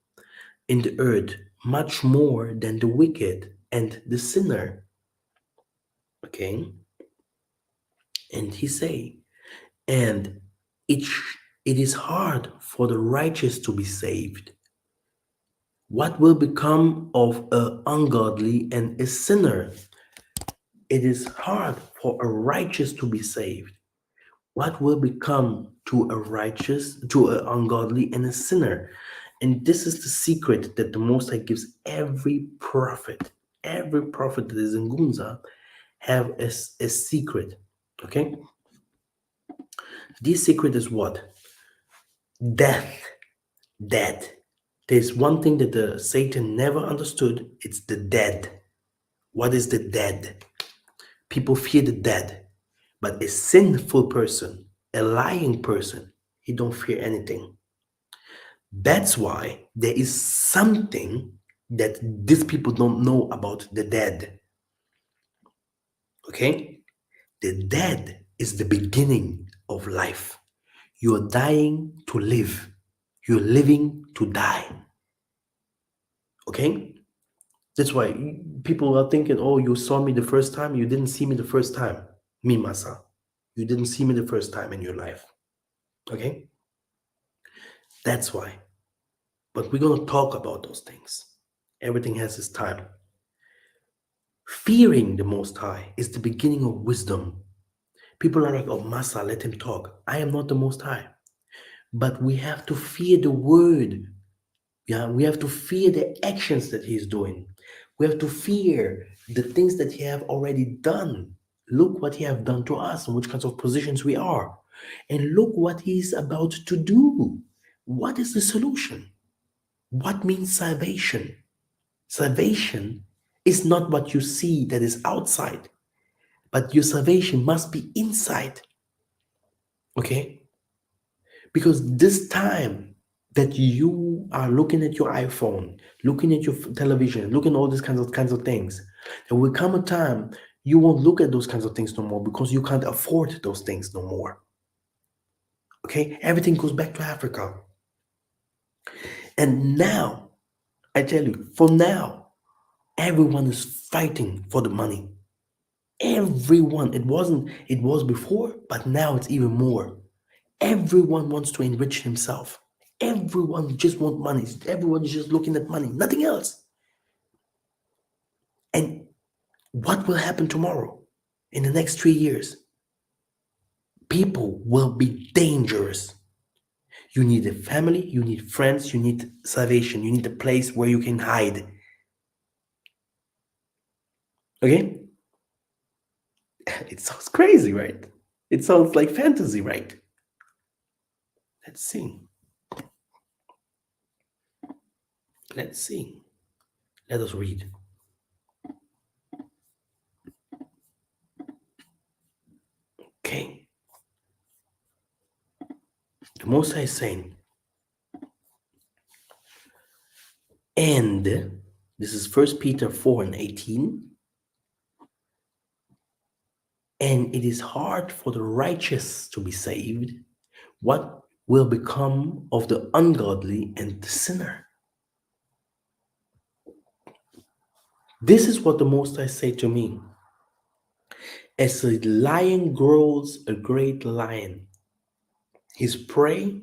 in the earth much more than the wicked and the sinner. Okay? And he say, and it is hard for the righteous to be saved. What will become of a ungodly and a sinner? It is hard for a righteous to be saved. What will become to a righteous, to an ungodly and a sinner? And this is the secret that the Most High gives every prophet. Every prophet that is in Gunza have a secret. Okay? This secret is what? Death. Dead. There's one thing that the Satan never understood. It's the dead. What is the dead? People fear the dead. But a sinful person, a lying person, he don't fear anything. That's why there is something that these people don't know about the dead. Okay? The dead is the beginning of life. You're dying to live. You're living to die. Okay? That's why people are thinking, oh, you saw me the first time. You didn't see me the first time. Me, Masa. You didn't see me the first time in your life. Okay? That's why. But we're going to talk about those things. Everything has its time. Fearing the Most High is the beginning of wisdom. People are like, oh, Masa, let him talk. I am not the Most High. But we have to fear the word. Yeah, we have to fear the actions that he's doing. We have to fear the things that he have already done. Look what he have done to us and which kinds of positions we are. And look what he's about to do. What is the solution? What means salvation? Salvation is not what you see that is outside, but your salvation must be inside. Okay? Because this time that you are looking at your iPhone, looking at your television, looking at all these kinds of things, there will come a time you won't look at those kinds of things no more because you can't afford those things no more. Okay? Everything goes back to Africa. And now, I tell you, for now, everyone is fighting for the money. Everyone. It was before, but now it's even more. Everyone wants to enrich himself. Everyone just wants money. Everyone is just looking at money, nothing else. And what will happen tomorrow? In the next 3 years, people will be dangerous. You need a family, you need friends, you need salvation, you need a place where you can hide. Okay? It sounds crazy, right? It sounds like fantasy, right? Let's see. Let's see. Let us read. Okay. The Most High is saying, and this is 1 Peter 4 and 18. And it is hard for the righteous to be saved. What will become of the ungodly and the sinner? This is what the Most High say to me. As a lion grows a great lion, his prey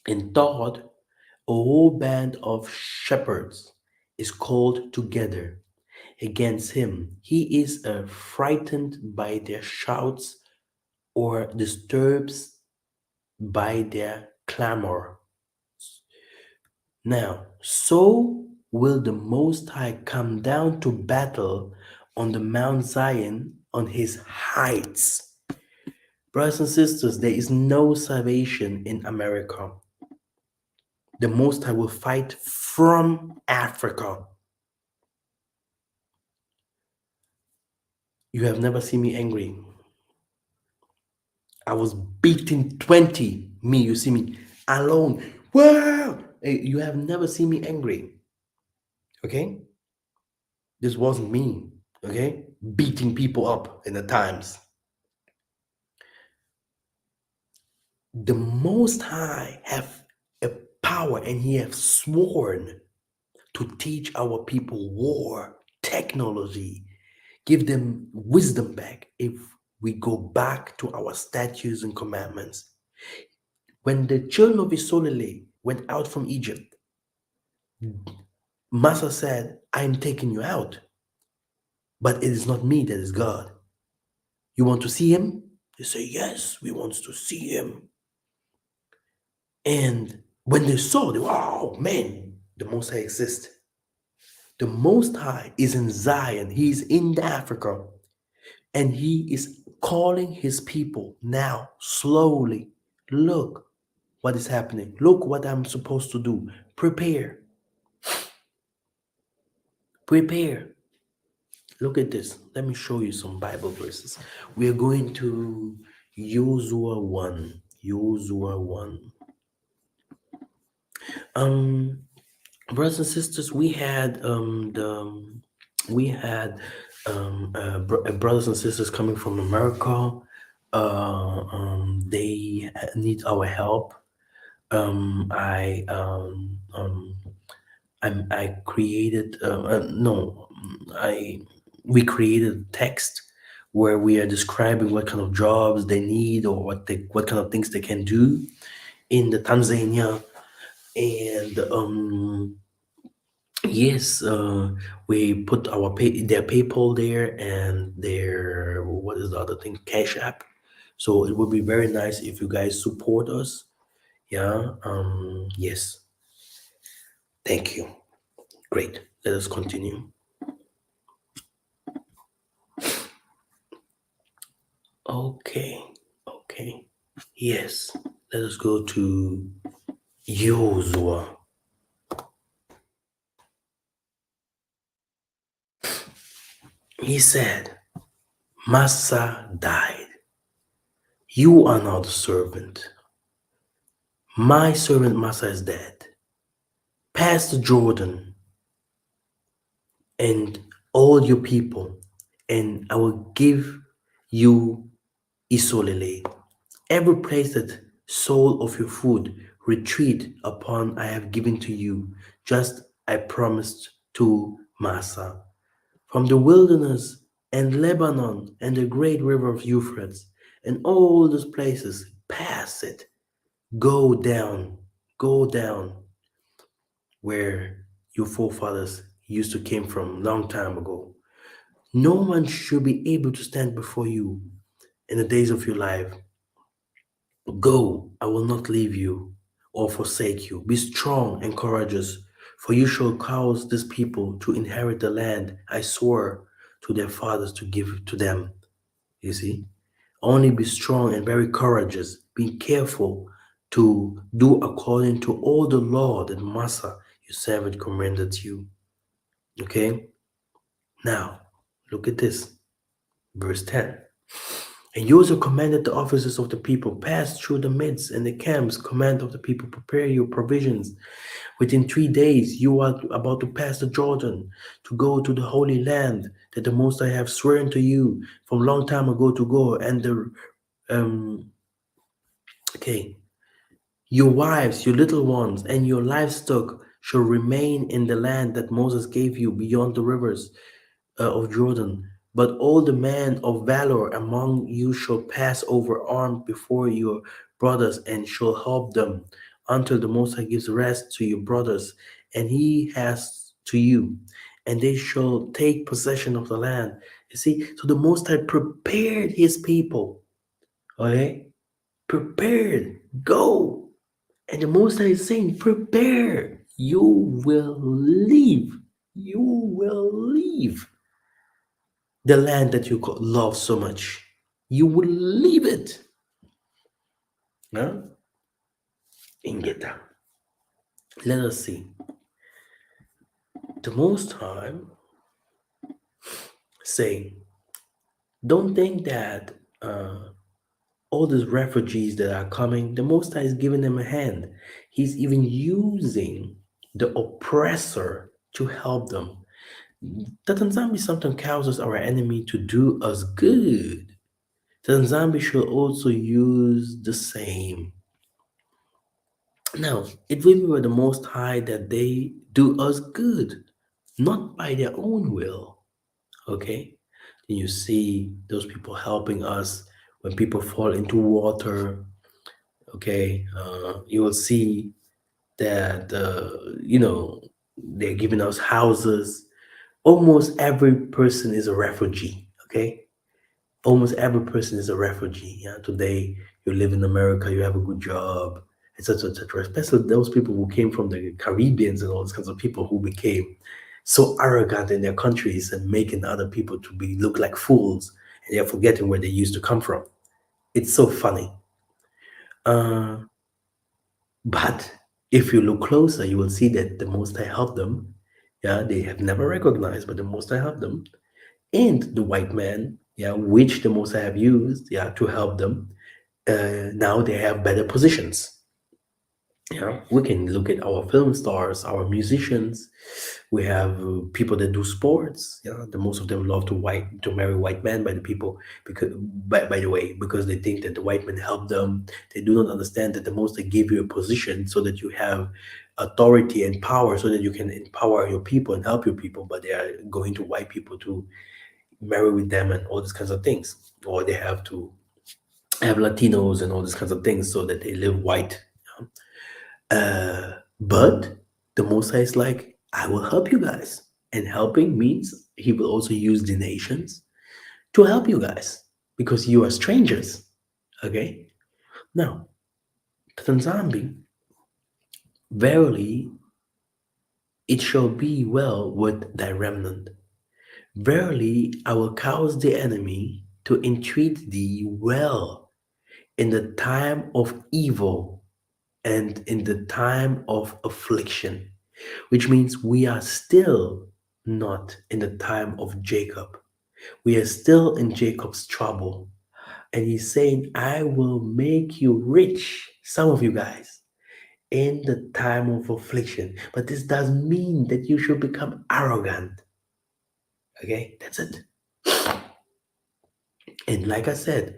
and thought a whole band of shepherds is called together against him. He is frightened by their shouts or disturbs by their clamor. Now, so will the Most High come down to battle on the Mount Zion on his heights. Brothers and sisters, there is no salvation in America. The Most High will fight from Africa. You have never seen me angry. I was beating 20. Me, you see me alone. Wow! Hey, you have never seen me angry. Okay? This wasn't me. Okay? Beating people up in the times. The Most High have a power and he have sworn to teach our people war, technology, give them wisdom back if we go back to our statutes and commandments. When the children of Israel went out from Egypt, Massa said, I am taking you out, but it is not me that is God. You want to see him? They say, yes, we want to see him. And when they saw, they were, oh man, the Most High exists. The Most High is in Zion. He is in Africa. And he is calling his people now, slowly. Look what is happening. Look what I'm supposed to do. Prepare. Prepare. Look at this. Let me show you some Bible verses. We are going to Joshua 1. Joshua 1. Brothers and sisters, we had brothers and sisters coming from America. They need our help. Um, I um, um, I created no, I we created text where we are describing what kind of jobs they need or what kind of things they can do in the Tanzania. And yes, we put their PayPal there and their, what is the other thing, Cash App. So it would be very nice if you guys support us. Yeah. Yes. Thank you. Great. Let us continue. Okay. Okay. Yes. Let us go to Joshua. He said, Massa died. You are now the servant. My servant Massa is dead. Pass the Jordan and all your people, and I will give you Isolele. Every place that soul of your food retreat upon I have given to you, just I promised to Massa. From the wilderness and Lebanon and the great river of Euphrates and all those places, pass it. Go down where your forefathers used to came from long time ago. No one should be able to stand before you in the days of your life. Go, I will not leave you or forsake you. Be strong and courageous, for you shall cause this people to inherit the land I swore to their fathers to give to them. You see? Only be strong and very courageous. Be careful to do according to all the law that Massa, your servant, commanded you. Okay? Now, look at this. Verse 10. And Joseph commanded the officers of the people, pass through the midst and the camps, command of the people, prepare your provisions. Within 3 days, you are about to pass the Jordan to go to the Holy Land that the Most High have sworn to you from long time ago to go. And okay, your wives, your little ones, and your livestock shall remain in the land that Moses gave you beyond the rivers of Jordan. But all the men of valor among you shall pass over armed before your brothers and shall help them until the Most High gives rest to your brothers, and he has to you, and they shall take possession of the land. You see, so the Most High prepared his people, okay? Prepared, go. And the Most High is saying, prepare, you will leave. You will leave the land that you love so much. You will leave it. Huh? Ingeta. Let us see. The Most High saying, don't think that all these refugees that are coming, the Most High is giving them a hand. He's even using the oppressor to help them. Tatanzambi sometimes causes our enemy to do us good. Tatanzambi should also use the same. Now, it will be by the Most High that they do us good, not by their own will. Okay? And you see those people helping us when people fall into water. Okay? You will see that, they're giving us houses. Almost every person is a refugee. Okay? Almost every person is a refugee. Yeah, today you live in America, you have a good job, etc., etc. Especially those people who came from the Caribbeans and all these kinds of people who became so arrogant in their countries and making other people to be look like fools, and they're forgetting where they used to come from. It's so funny. Uh, but if you look closer, you will see that the Most High helped them. Yeah, they have never recognized, but the Most High helped them and the white man, yeah, which the Most High have used, yeah, to help them. Now they have better positions. Yeah, we can look at our film stars, our musicians. We have people that do sports. Yeah, the most of them love to marry white men by the people because by the way because they think that the white men help them. They do not understand that the most they give you a position so that you have authority and power so that you can empower your people and help your people. But they are going to white people to marry with them and all these kinds of things, or they have to have Latinos and all these kinds of things so that they live white. But the Most High is like, I will help you guys. And helping means he will also use the nations to help you guys because you are strangers. Okay? Now, Tanzambi, verily it shall be well with thy remnant. Verily I will cause the enemy to entreat thee well in the time of evil and in the time of affliction, which means we are still not in the time of Jacob. We are still in Jacob's trouble. And he's saying, I will make you rich, some of you guys, in the time of affliction. But this doesn't mean that you should become arrogant. Okay, that's it. And like I said,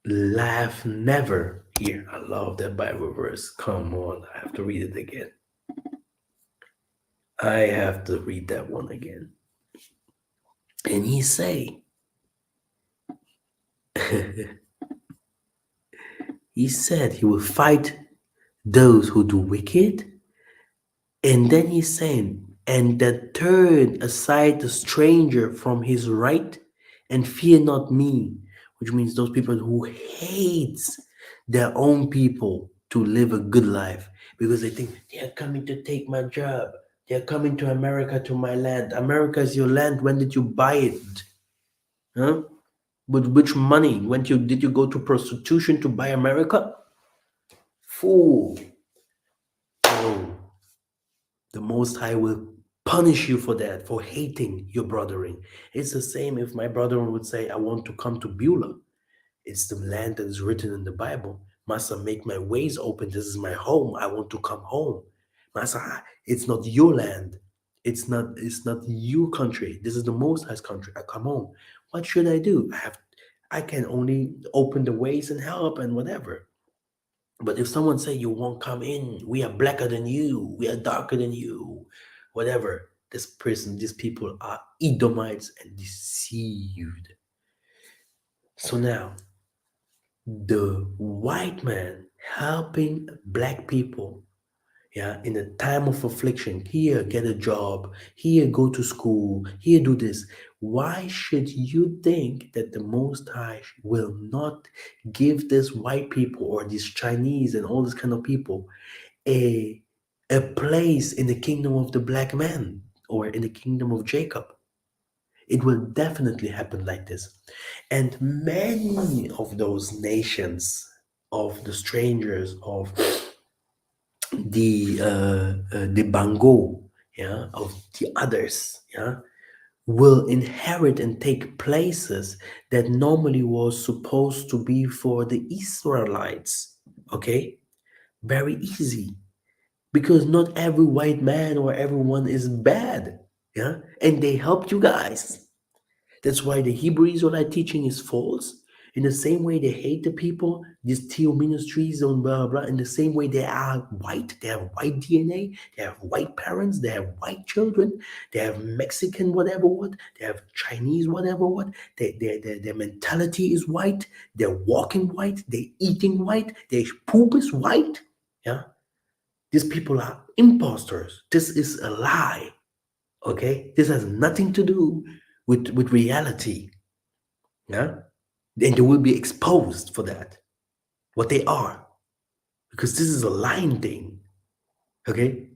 laugh never. Here, I love that Bible verse. Come on, I have to read it again. I have to read that one again. And he say, he said he will fight those who do wicked. And then he's saying, and that turn aside the stranger from his right and fear not me, which means those people who hates their own people to live a good life because they think they are coming to take my job. They are coming to America, to my land. America is your land. When did you buy it? Huh? With which money? When did you go to prostitution to buy America? Fool. Oh, the Most High will punish you for that, for hating your brothering. It's the same if my brother would say, I want to come to Beulah. It's the land that is written in the Bible. Master, make my ways open. This is my home. I want to come home. Master, it's not your land. It's not your country. This is the Most High's country. I come home. What should I do? I can only open the ways and help and whatever. But if someone say you won't come in, we are blacker than you, we are darker than you, whatever, these people are Edomites and deceived. So now, the white man helping black people, yeah, in a time of affliction, here, get a job, here, go to school, here, do this. Why should you think that the Most High will not give this white people or these Chinese and all this kind of people a a place in the kingdom of the black man or in the kingdom of Jacob? It will definitely happen like this. And many of those nations, of the strangers, of the Bango, yeah, of the others, yeah, will inherit and take places that normally was supposed to be for the Israelites. Okay, very easy, because not every white man or everyone is bad, yeah, and they helped you guys. That's why the Hebrew Israelite teaching is false. In the same way they hate the people, these Theo ministries and blah blah. In the same way they are white, they have white DNA, they have white parents, they have white children, they have Mexican whatever what, they have Chinese whatever what. Their mentality is white. They're walking white. They're eating white. Their poop is white. Yeah, these people are imposters. This is a lie. Okay, this has nothing to do with reality. Yeah, and they will be exposed for that, what they are, because this is a lying thing. Okay,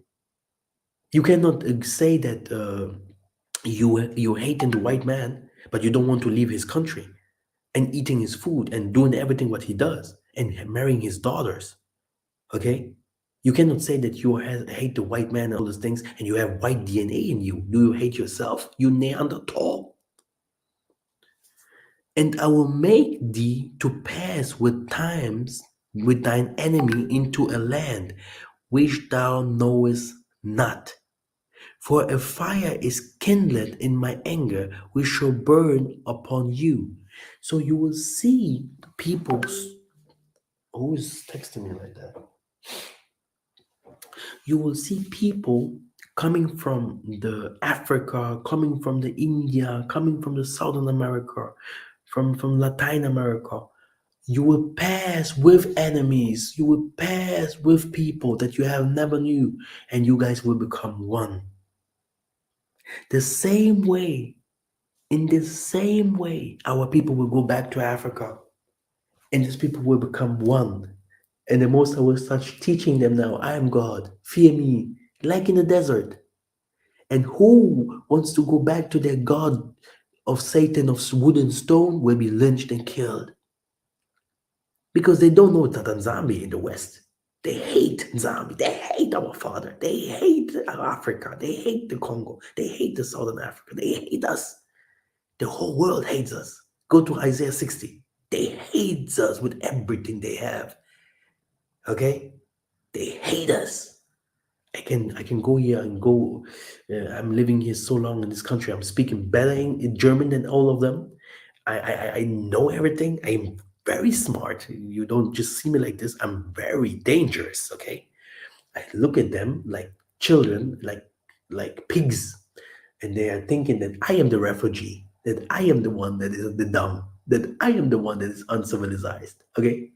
you cannot say that you hating the white man, but you don't want to leave his country and eating his food and doing everything what he does and marrying his daughters. Okay, you cannot say that you hate the white man and all those things and you have white DNA in you. Do you hate yourself, you Neanderthal? And I will make thee to pass with times with thine enemy into a land which thou knowest not. For a fire is kindled in my anger, which shall burn upon you. So you will see people. Who is texting me like that? You will see people coming from the Africa, coming from the India, coming from the Southern America, from Latin America. You will pass with enemies. You will pass with people that you have never knew, and you guys will become one. The same way, in the same way, our people will go back to Africa, and these people will become one. And the Most High will start teaching them now, I am God, fear me, like in the desert. And who wants to go back to their God of Satan of wood and stone will be lynched and killed. Because they don't know Tatan Zambi in the West. They hate Zambi. They hate our father. They hate Africa. They hate the Congo. They hate the Southern Africa. They hate us. The whole world hates us. Go to Isaiah 60. They hate us with everything they have. Okay? They hate us. I can go here and go. I'm living here so long in this country. I'm speaking better in German than all of them. I know everything. I'm very smart. You don't just see me like this. I'm very dangerous. Okay, I look at them like children, like pigs, and they are thinking that I am the refugee, that I am the one that is the dumb, that I am the one that is uncivilized. Okay,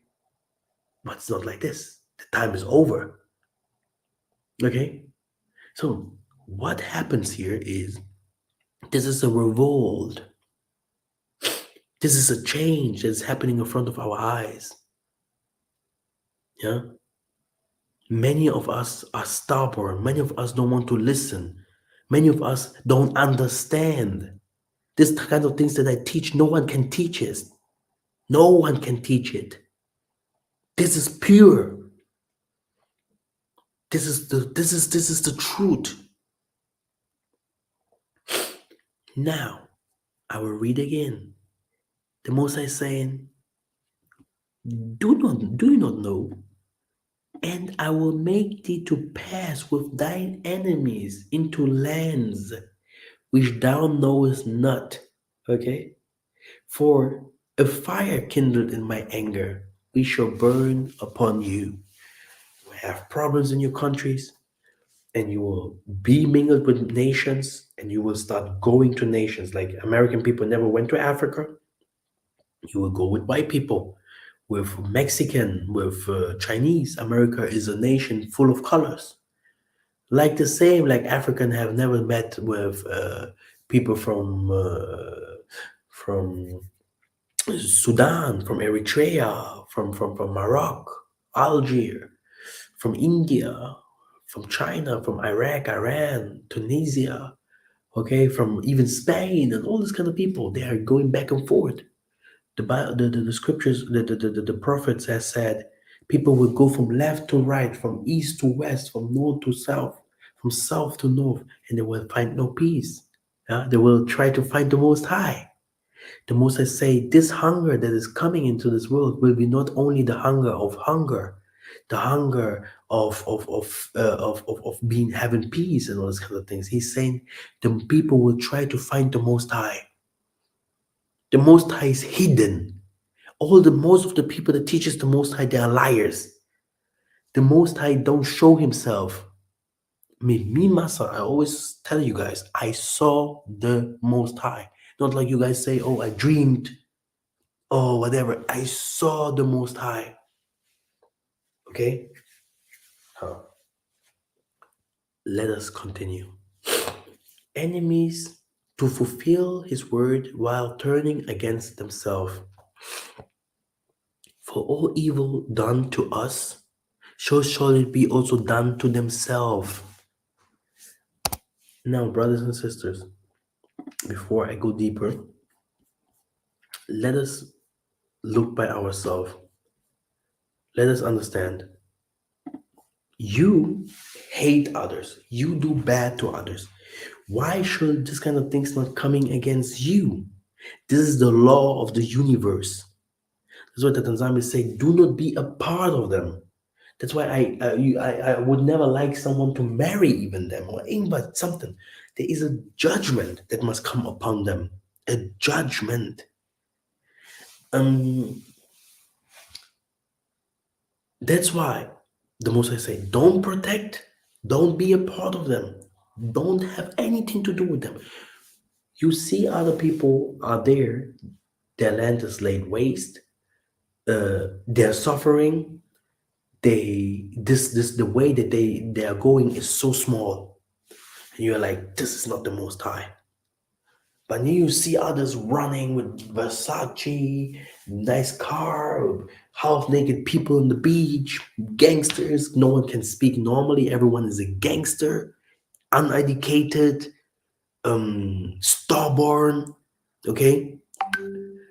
but it's not like this. The time is over. Okay, so what happens here is this is a revolt. This is a change that's happening in front of our eyes. Yeah. Many of us are stubborn. Many of us don't want to listen. Many of us don't understand. This kind of things that I teach, no one can teach it. No one can teach it. This is pure. This is the truth. Now, I will read again. The Most High saying, do you not know? And I will make thee to pass with thine enemies into lands which thou knowest not. Okay? For a fire kindled in my anger, we shall burn upon you. You have problems in your countries. and you will be mingled with nations, and you will start going to nations. Like American people never went to Africa, you will go with white people, with Mexican, with Chinese. America is a nation full of colors. Like the same, like African have never met with people from Sudan, from Eritrea, from Morocco, Algiers, from India, from China, from Iraq, Iran, Tunisia, okay, from even Spain and all these kind of people. They are going back and forth. The scriptures, the prophets has said people will go from left to right, from east to west, from north to south, from south to north, and they will find no peace. Yeah? They will try to find the Most High. The Most High say this hunger that is coming into this world will be not only the hunger, the hunger of being having peace and all those kind of things. He's saying the people will try to find the Most High. The Most High is hidden. Most of the people that teaches the Most High, they are liars. The Most High don't show himself. Me myself, I always tell you guys, I saw the Most High. Not like you guys say, oh, I dreamed, or whatever. I saw the Most High. Okay? Huh. Let us continue. Enemies to fulfill his word while turning against themselves. For all evil done to us, so shall it be also done to themselves. Now, brothers and sisters, before I go deeper, let us look by ourselves. Let us understand. You hate others. You do bad to others. Why should this kind of things not coming against you? This is the law of the universe. That's what the Tanzanians say. Do not be a part of them. That's why I would never like someone to marry even them or anything but something. There is a judgment that must come upon them. A judgment. Um, that's why the most I say, don't protect, don't be a part of them, don't have anything to do with them. You see, other people are there, their land is laid waste, they're suffering. This the way that they are going is so small, and you're like, this is not the Most High. But then you see others running with Versace, nice car, half naked people on the beach, gangsters. No one can speak normally. Everyone is a gangster, uneducated, stubborn. Okay,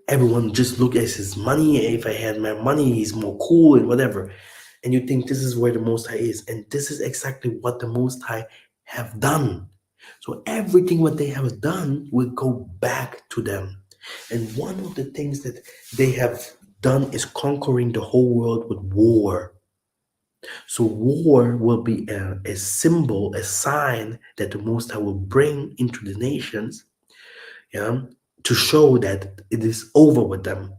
everyone just look at his money. If I had my money, he's more cool and whatever. And you think this is where the Most High is, and this is exactly what the Most High have done. So everything what they have done will go back to them. And one of the things that they have done is conquering the whole world with war. So war will be a symbol, a sign that the Most High will bring into the nations, yeah, to show that it is over with them.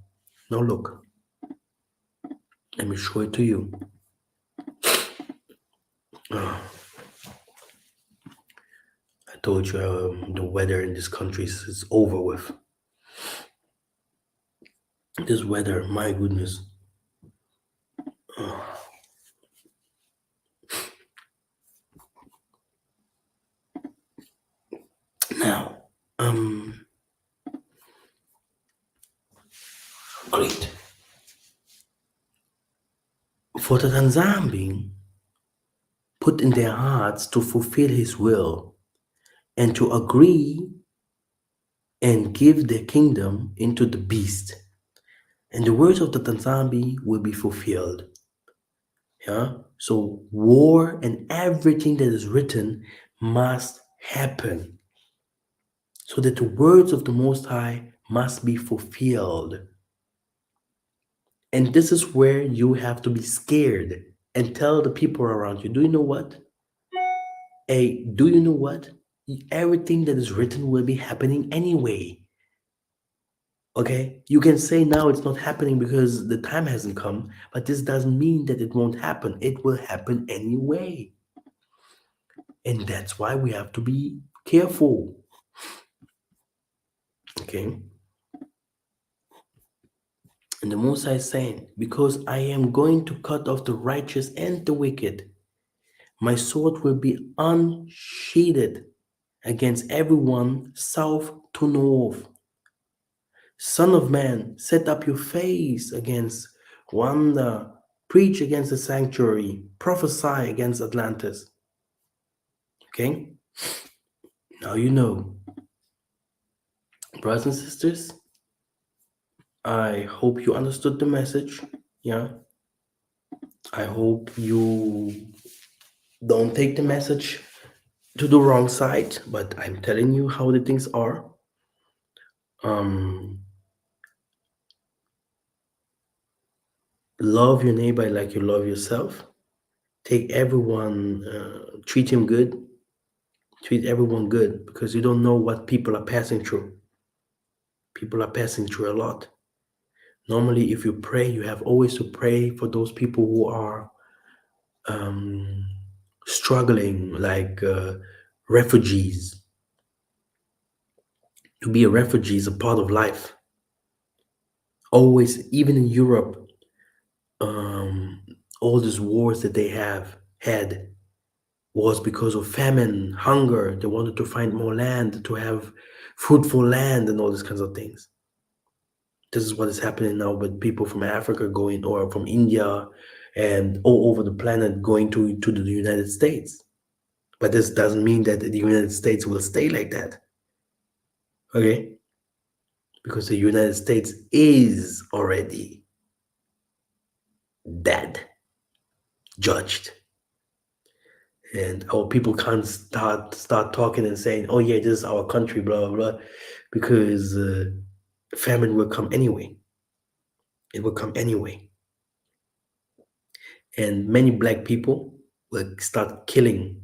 Now look, let me show it to you. I told you the weather in this country is over with. This weather, my goodness. Now, great. For the Tanzambi put in their hearts to fulfill his will and to agree and give their kingdom into the beast. And the words of the Tanzambi will be fulfilled. Yeah? So war and everything that is written must happen. So that the words of the Most High must be fulfilled. And this is where you have to be scared and tell the people around you, do you know what? Hey, do you know what? Everything that is written will be happening anyway. Okay? You can say now it's not happening because the time hasn't come, but this doesn't mean that it won't happen. It will happen anyway. And that's why we have to be careful. Okay. And the Most High is saying, because I am going to cut off the righteous and the wicked, my sword will be unsheathed against everyone south to north. Son of man, set up your face against Rwanda, preach against the sanctuary, prophesy against Atlantis. Okay? Now you know. Brothers and sisters, I hope you understood the message. Yeah. I hope you don't take the message to the wrong side, but I'm telling you how the things are. Um, love your neighbor like you love yourself. Take everyone, treat him good. Treat everyone good because you don't know what people are passing through. People are passing through a lot. Normally, if you pray, you have always to pray for those people who are um, struggling, like refugees. To be a refugee is a part of life. Always, even in Europe, um, all these wars that they have had was because of famine, hunger. They wanted to find more land, to have fruitful land, and all these kinds of things. This is what is happening now with people from Africa going, or from India and all over the planet going to the United States. But this doesn't mean that the United States will stay like that. Okay? Because the United States is already dead, judged. And our people can't start talking and saying, "Oh yeah, this is our country," blah blah blah, because famine will come anyway. It will come anyway, and many black people will start killing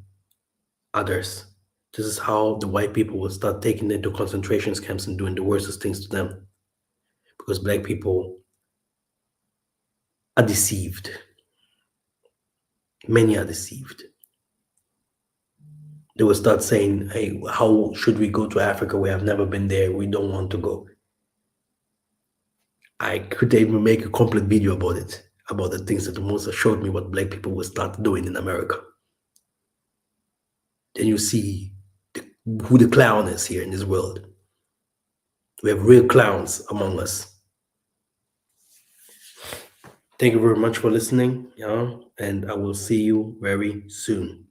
others. This is how the white people will start taking them to concentration camps and doing the worstest things to them, because black people are deceived. Many are deceived. They will start saying, "Hey, how should we go to Africa? We have never been there. We don't want to go." I could even make a complete video about it, about the things that the Musa showed me what black people will start doing in America. Then you see who the clown is here in this world. We have real clowns among us. Thank you very much for listening, and I will see you very soon.